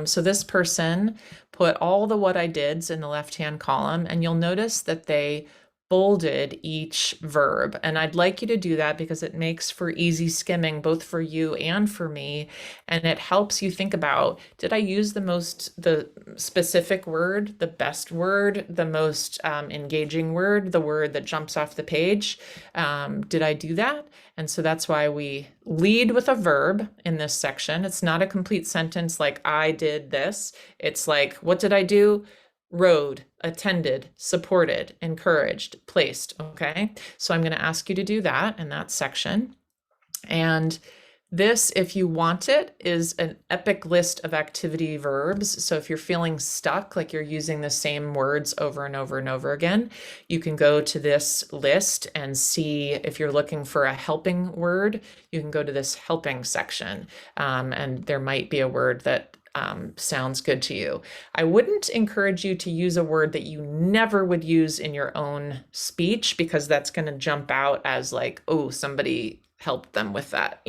so this person put all the what I dids in the left-hand column, and you'll notice that they bolded each verb. And I'd like you to do that because it makes for easy skimming, both for you and for me. And it helps you think about, did I use the specific word, the best word, the most engaging word, the word that jumps off the page? Did I do that? And so that's why we lead with a verb in this section. It's not a complete sentence like I did this. It's like, what did I do? Rode, attended, supported, encouraged, placed. Okay, so I'm going to ask you to do that in that section. And this, if you want it, is an epic list of activity verbs. So if you're feeling stuck, like you're using the same words over and over and over again, you can go to this list and see if you're looking for a helping word, you can go to this helping section. And there might be a word that sounds good to you. I wouldn't encourage you to use a word that you never would use in your own speech, because that's going to jump out as like, oh, somebody helped them with that,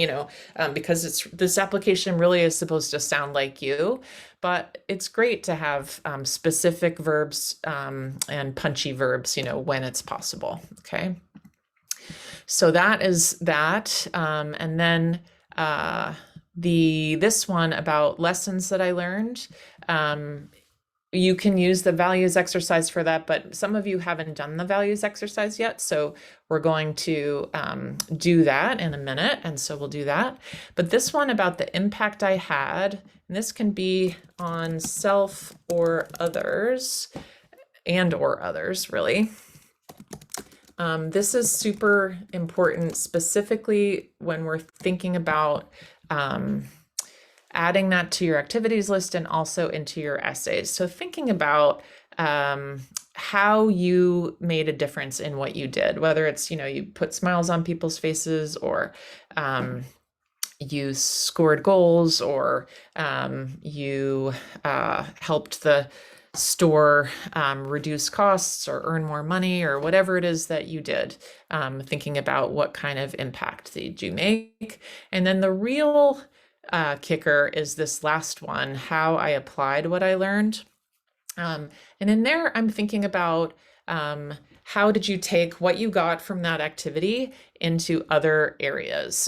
because this application really is supposed to sound like you, but it's great to have specific verbs and punchy verbs, when it's possible. Okay. So that is that. And then this one about lessons that I learned, you can use the values exercise for that, but some of you haven't done the values exercise yet, so we're going to do that in a minute, and so we'll do that. But this one about the impact I had, and this can be on self or others, or others, really. This is super important, specifically when we're thinking about adding that to your activities list and also into your essays. So thinking about how you made a difference in what you did, whether it's, you put smiles on people's faces, or you scored goals, or you helped the store reduce costs or earn more money, or whatever it is that you did, thinking about what kind of impact did you make. And then the real kicker is this last one, how I applied what I learned. And in there, I'm thinking about how did you take what you got from that activity into other areas?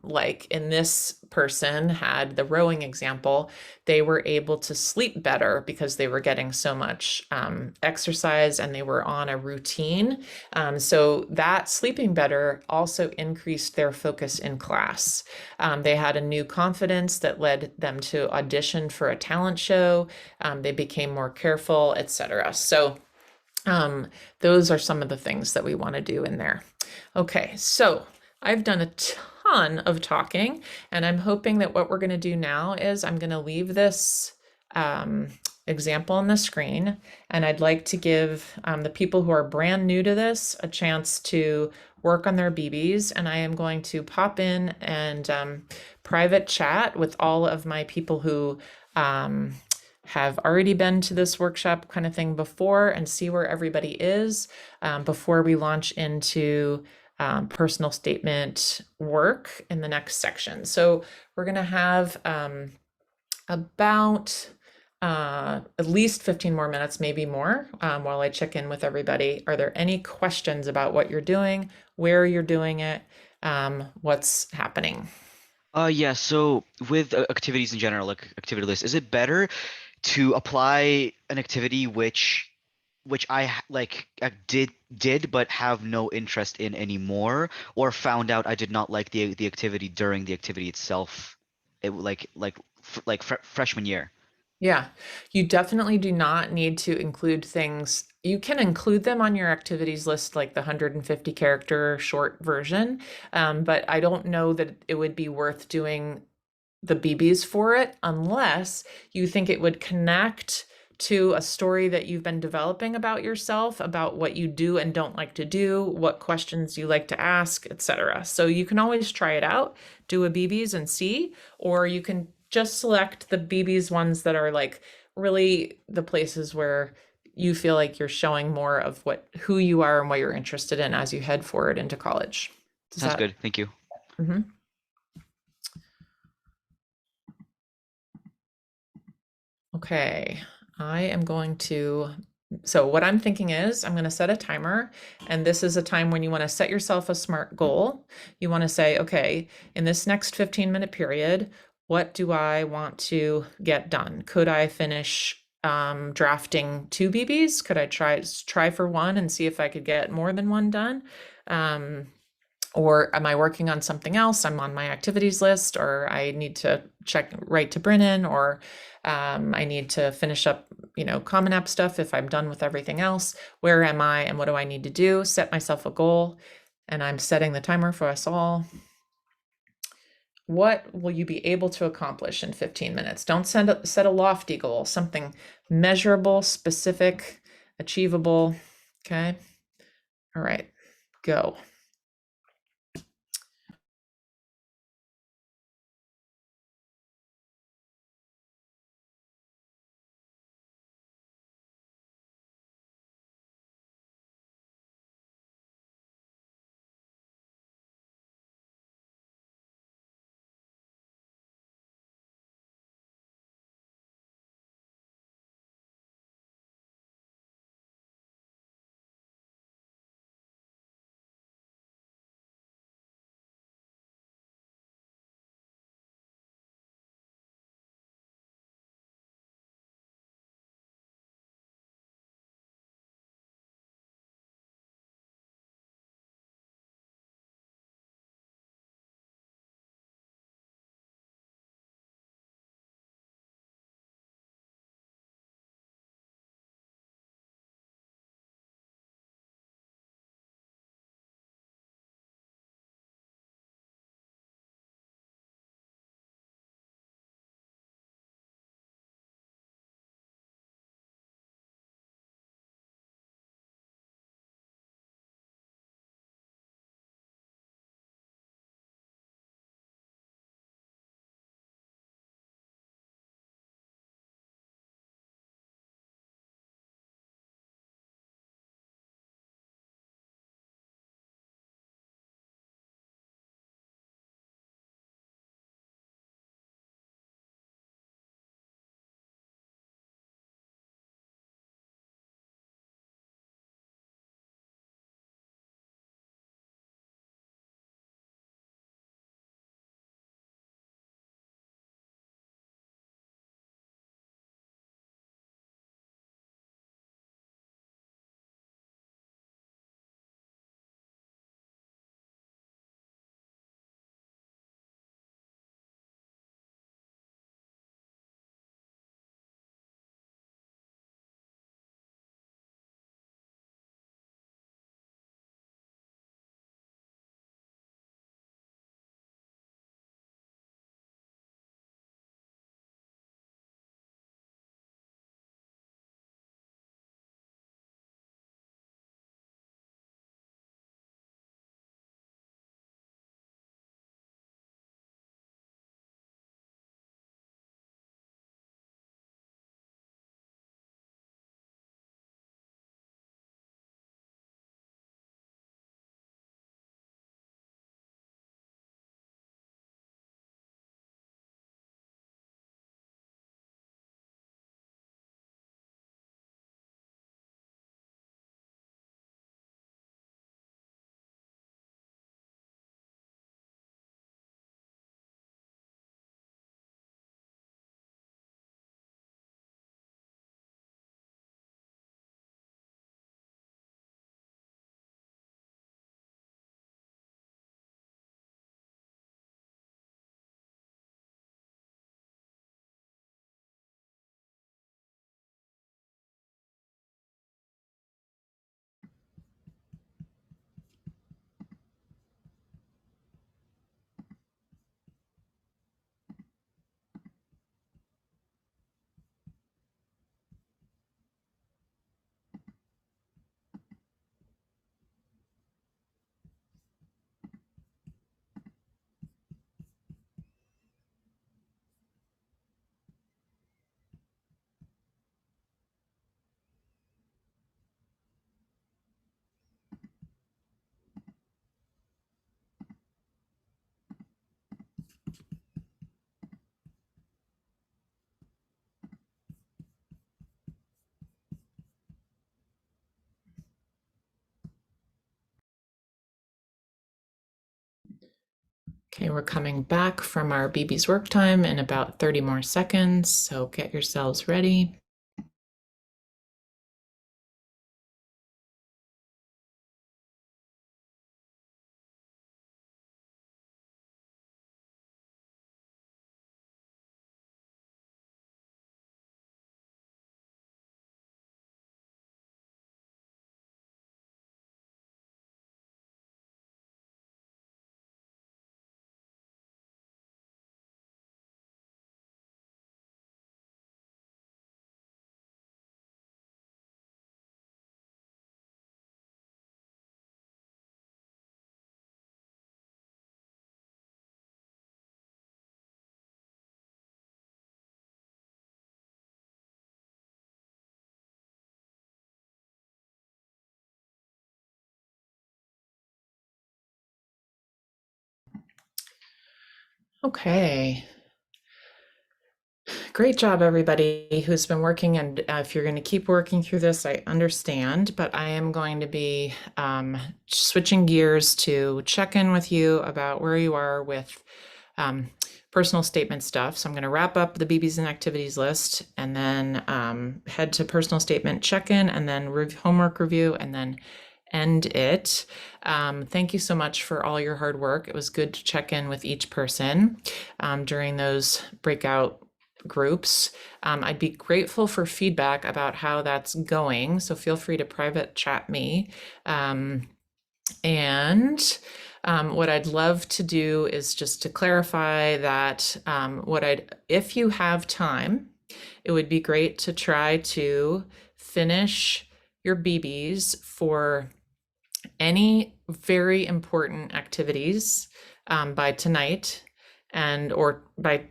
Like in this person had the rowing example, they were able to sleep better because they were getting so much exercise and they were on a routine. So that sleeping better also increased their focus in class. They had a new confidence that led them to audition for a talent show. They became more careful, etc. So those are some of the things that we want to do in there. Okay, so I've done a ton of talking, and I'm hoping that what we're going to do now is I'm going to leave this example on the screen, and I'd like to give the people who are brand new to this a chance to work on their BBs, and I am going to pop in and private chat with all of my people who have already been to this workshop kind of thing before and see where everybody is before we launch into personal statement work in the next section. So we're going to have about at least 15 more minutes, maybe more, while I check in with everybody. Are there any questions about what you're doing, where you're doing it, what's happening? Yeah, so with activities in general, like activity list, is it better to apply an activity which like I did but have no interest in anymore, or found out I did not like the activity during the activity itself, freshman year? Yeah, you definitely do not need to include things. You can include them on your activities list, like the 150 character short version, but I don't know that it would be worth doing the BBs for it unless you think it would connect to a story that you've been developing about yourself, about what you do and don't like to do, what questions you like to ask, etc. So you can always try it out, do a BBs and see, or you can just select the BBs ones that are like really the places where you feel like you're showing more of who you are and what you're interested in as you head forward into college. Sounds good. Thank you. Mhm. Okay, I am going to, so what I'm thinking is I'm going to set a timer, and this is a time when you want to set yourself a SMART goal. You want to say, okay, in this next 15-minute period, what do I want to get done? Could I finish drafting 2 BBs? Could I try for one and see if I could get more than one done? Or am I working on something else? I'm on my activities list, or I need to write to Brennan, or I need to finish up, Common App stuff if I'm done with everything else. Where am I and what do I need to do? Set myself a goal, and I'm setting the timer for us all. What will you be able to accomplish in 15 minutes? Don't set a lofty goal, something measurable, specific, achievable. Okay. All right, go. Okay, we're coming back from our BB's work time in about 30 more seconds, so get yourselves ready. Okay. Great job, everybody who's been working. And if you're going to keep working through this, I understand, but I am going to be switching gears to check in with you about where you are with personal statement stuff. So I'm going to wrap up the BBs and activities list and then head to personal statement check-in and then homework review and then end it. Thank you so much for all your hard work. It was good to check in with each person during those breakout groups. I'd be grateful for feedback about how that's going. So feel free to private chat me. What I'd love to do is just to clarify that if you have time, it would be great to try to finish your BBs for any very important activities by tonight or by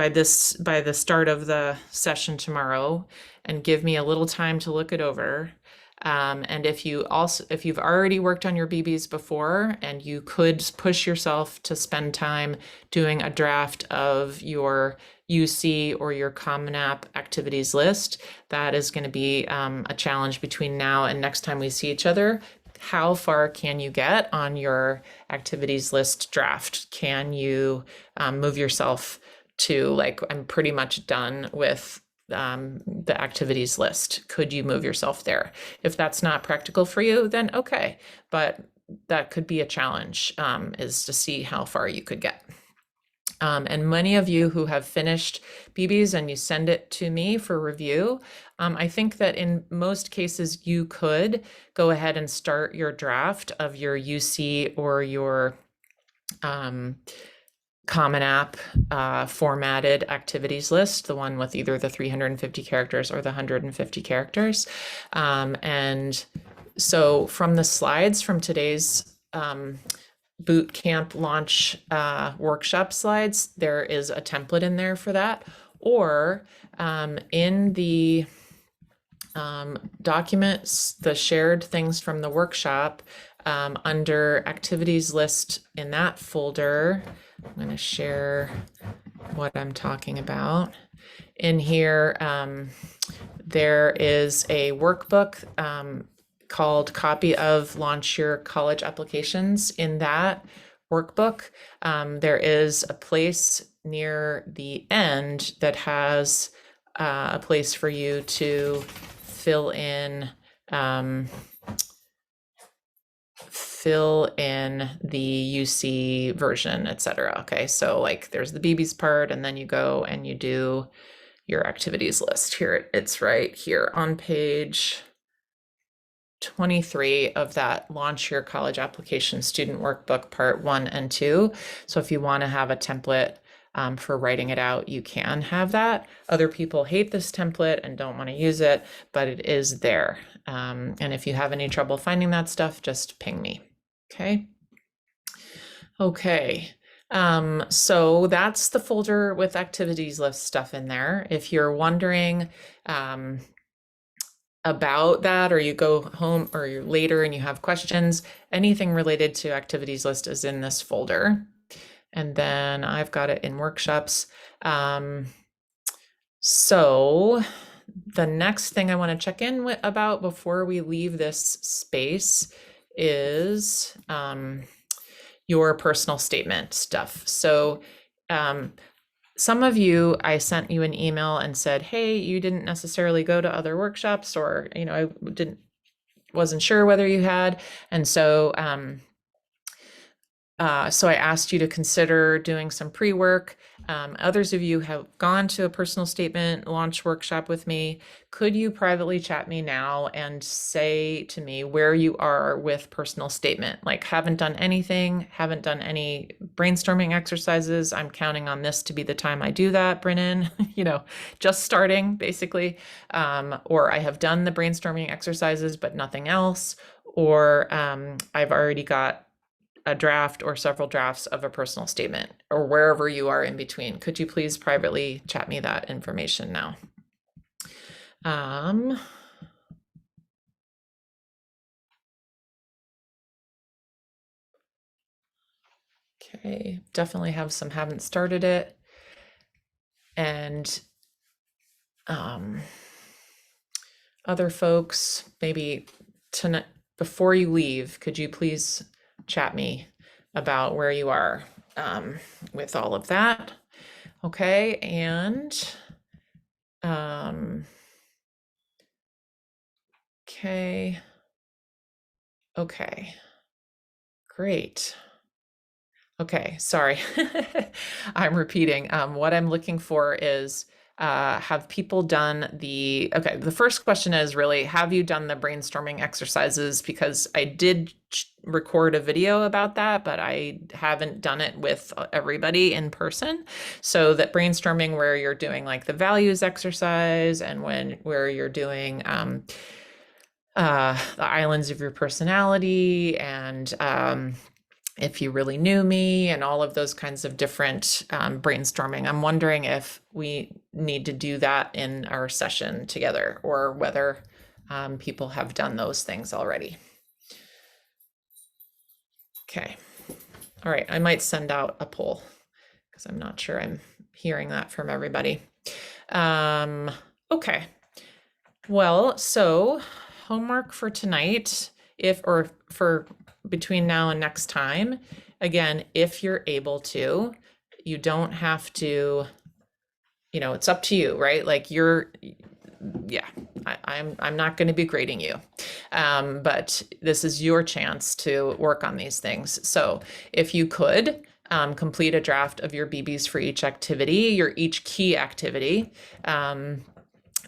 the start of the session tomorrow, and give me a little time to look it over. And if you've already worked on your BBs before and you could push yourself to spend time doing a draft of your UC or your Common App activities list, that is going to be a challenge between now and next time we see each other. How far can you get on your activities list draft? Can you move yourself to like, I'm pretty much done with the activities list? Could you move yourself there? If that's not practical for you, then okay, but that could be a challenge, is to see how far you could get. And many of you who have finished BBs and you send it to me for review, I think that in most cases you could go ahead and start your draft of your UC or your Common App formatted activities list, the one with either the 350 characters or the 150 characters. And so from the slides from today's Bootcamp launch workshop slides, there is a template in there for that. Or in the documents, the shared things from the workshop, under activities list in that folder, I'm going to share what I'm talking about. In here, there is a workbook called Copy of Launch Your College Applications. In that workbook, there is a place near the end that has a place for you to fill in the UC version, etc. Okay, so like there's the BBs part, and then you go and you do your activities list. Here, it's right here on page 23 of that Launch Your College Application Student Workbook Part 1 and 2. So if you want to have a template for writing it out, you can have that. Other people hate this template and don't want to use it, but it is there. And if you have any trouble finding that stuff, just ping me. Okay. Okay. So that's the folder with activities list stuff in there. If you're wondering about that, or you go home or you're later and you have questions, anything related to activities list is in this folder. And then I've got it in workshops. So the next thing I want to check in about before we leave this space is your personal statement stuff. So some of you, I sent you an email and said, hey, you didn't necessarily go to other workshops, or, you know, I wasn't sure whether you had. And so, so I asked you to consider doing some pre-work. Others of you have gone to a personal statement launch workshop with me. Could you privately chat me now and say to me where you are with personal statement? Like, haven't done anything, haven't done any brainstorming exercises. I'm counting on this to be the time I do that, Brennan, you know, just starting basically. Or I have done the brainstorming exercises, but nothing else. Or I've already got a draft or several drafts of a personal statement, or wherever you are in between. Could you please privately chat me that information now? Okay, definitely have some haven't started it. And other folks, maybe tonight, before you leave, could you please chat me about where you are with all of that? Okay, and okay, great. Okay, sorry, I'm repeating. What I'm looking for is have people done okay, the first question is really, have you done the brainstorming exercises? Because I did record a video about that, but I haven't done it with everybody in person. So that brainstorming where you're doing like the values exercise, and where you're doing the islands of your personality, and if you really knew me, and all of those kinds of different brainstorming. I'm wondering if we need to do that in our session together, or whether people have done those things already. Okay. All right. I might send out a poll because I'm not sure I'm hearing that from everybody. Okay. Well, so homework for tonight, or for between now and next time, again, if you're able to, you don't have to, you know, it's up to you, right? Like yeah, I'm not going to be grading you, but this is your chance to work on these things. So if you could complete a draft of your BBs for each activity, each key activity, and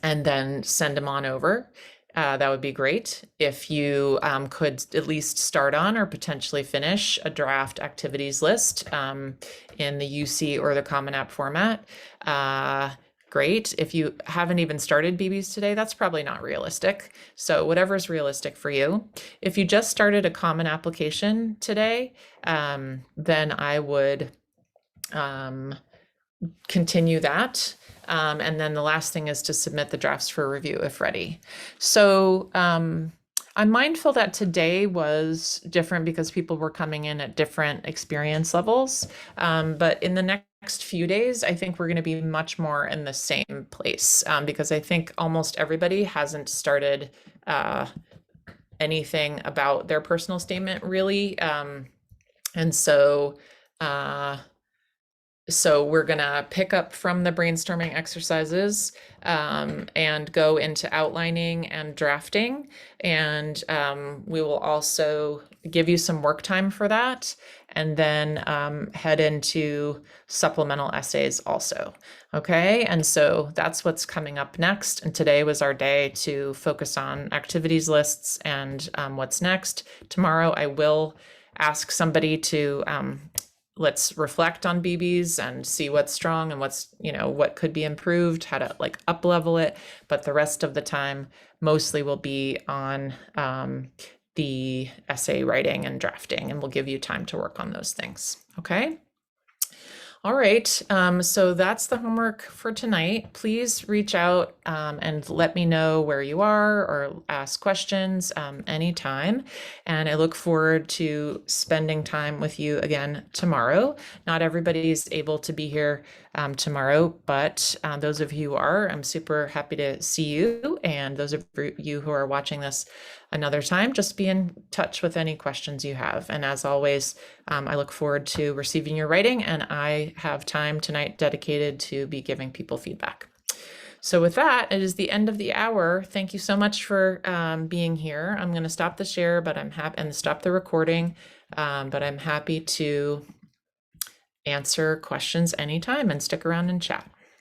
then send them on over. That would be great. If you could at least start on or potentially finish a draft activities list in the UC or the Common App format, great. If you haven't even started BBs today, that's probably not realistic. So whatever's realistic for you. If you just started a Common Application today, then I would continue that. And then the last thing is to submit the drafts for review if ready. So I'm mindful that today was different because people were coming in at different experience levels. But in the next few days, I think we're going to be much more in the same place because I think almost everybody hasn't started anything about their personal statement really. And so we're gonna pick up from the brainstorming exercises and go into outlining and drafting. And we will also give you some work time for that, and then head into supplemental essays also. Okay, and so that's what's coming up next. And today was our day to focus on activities lists and what's next. Tomorrow I will ask somebody to let's reflect on BBs and see what's strong and what's, you know, what could be improved, how to like up level it. But the rest of the time mostly will be on the essay writing and drafting, and we'll give you time to work on those things. Okay. All right, so that's the homework for tonight. Please reach out and let me know where you are, or ask questions anytime. And I look forward to spending time with you again tomorrow. Not everybody is able to be here tomorrow, but those of you who are, I'm super happy to see you. And those of you who are watching this another time, just be in touch with any questions you have. And as always, I look forward to receiving your writing, and I have time tonight dedicated to be giving people feedback. So with that, it is the end of the hour. Thank you so much for being here. I'm going to stop the share, but I'm happy, and stop the recording, but I'm happy to answer questions anytime and stick around and chat.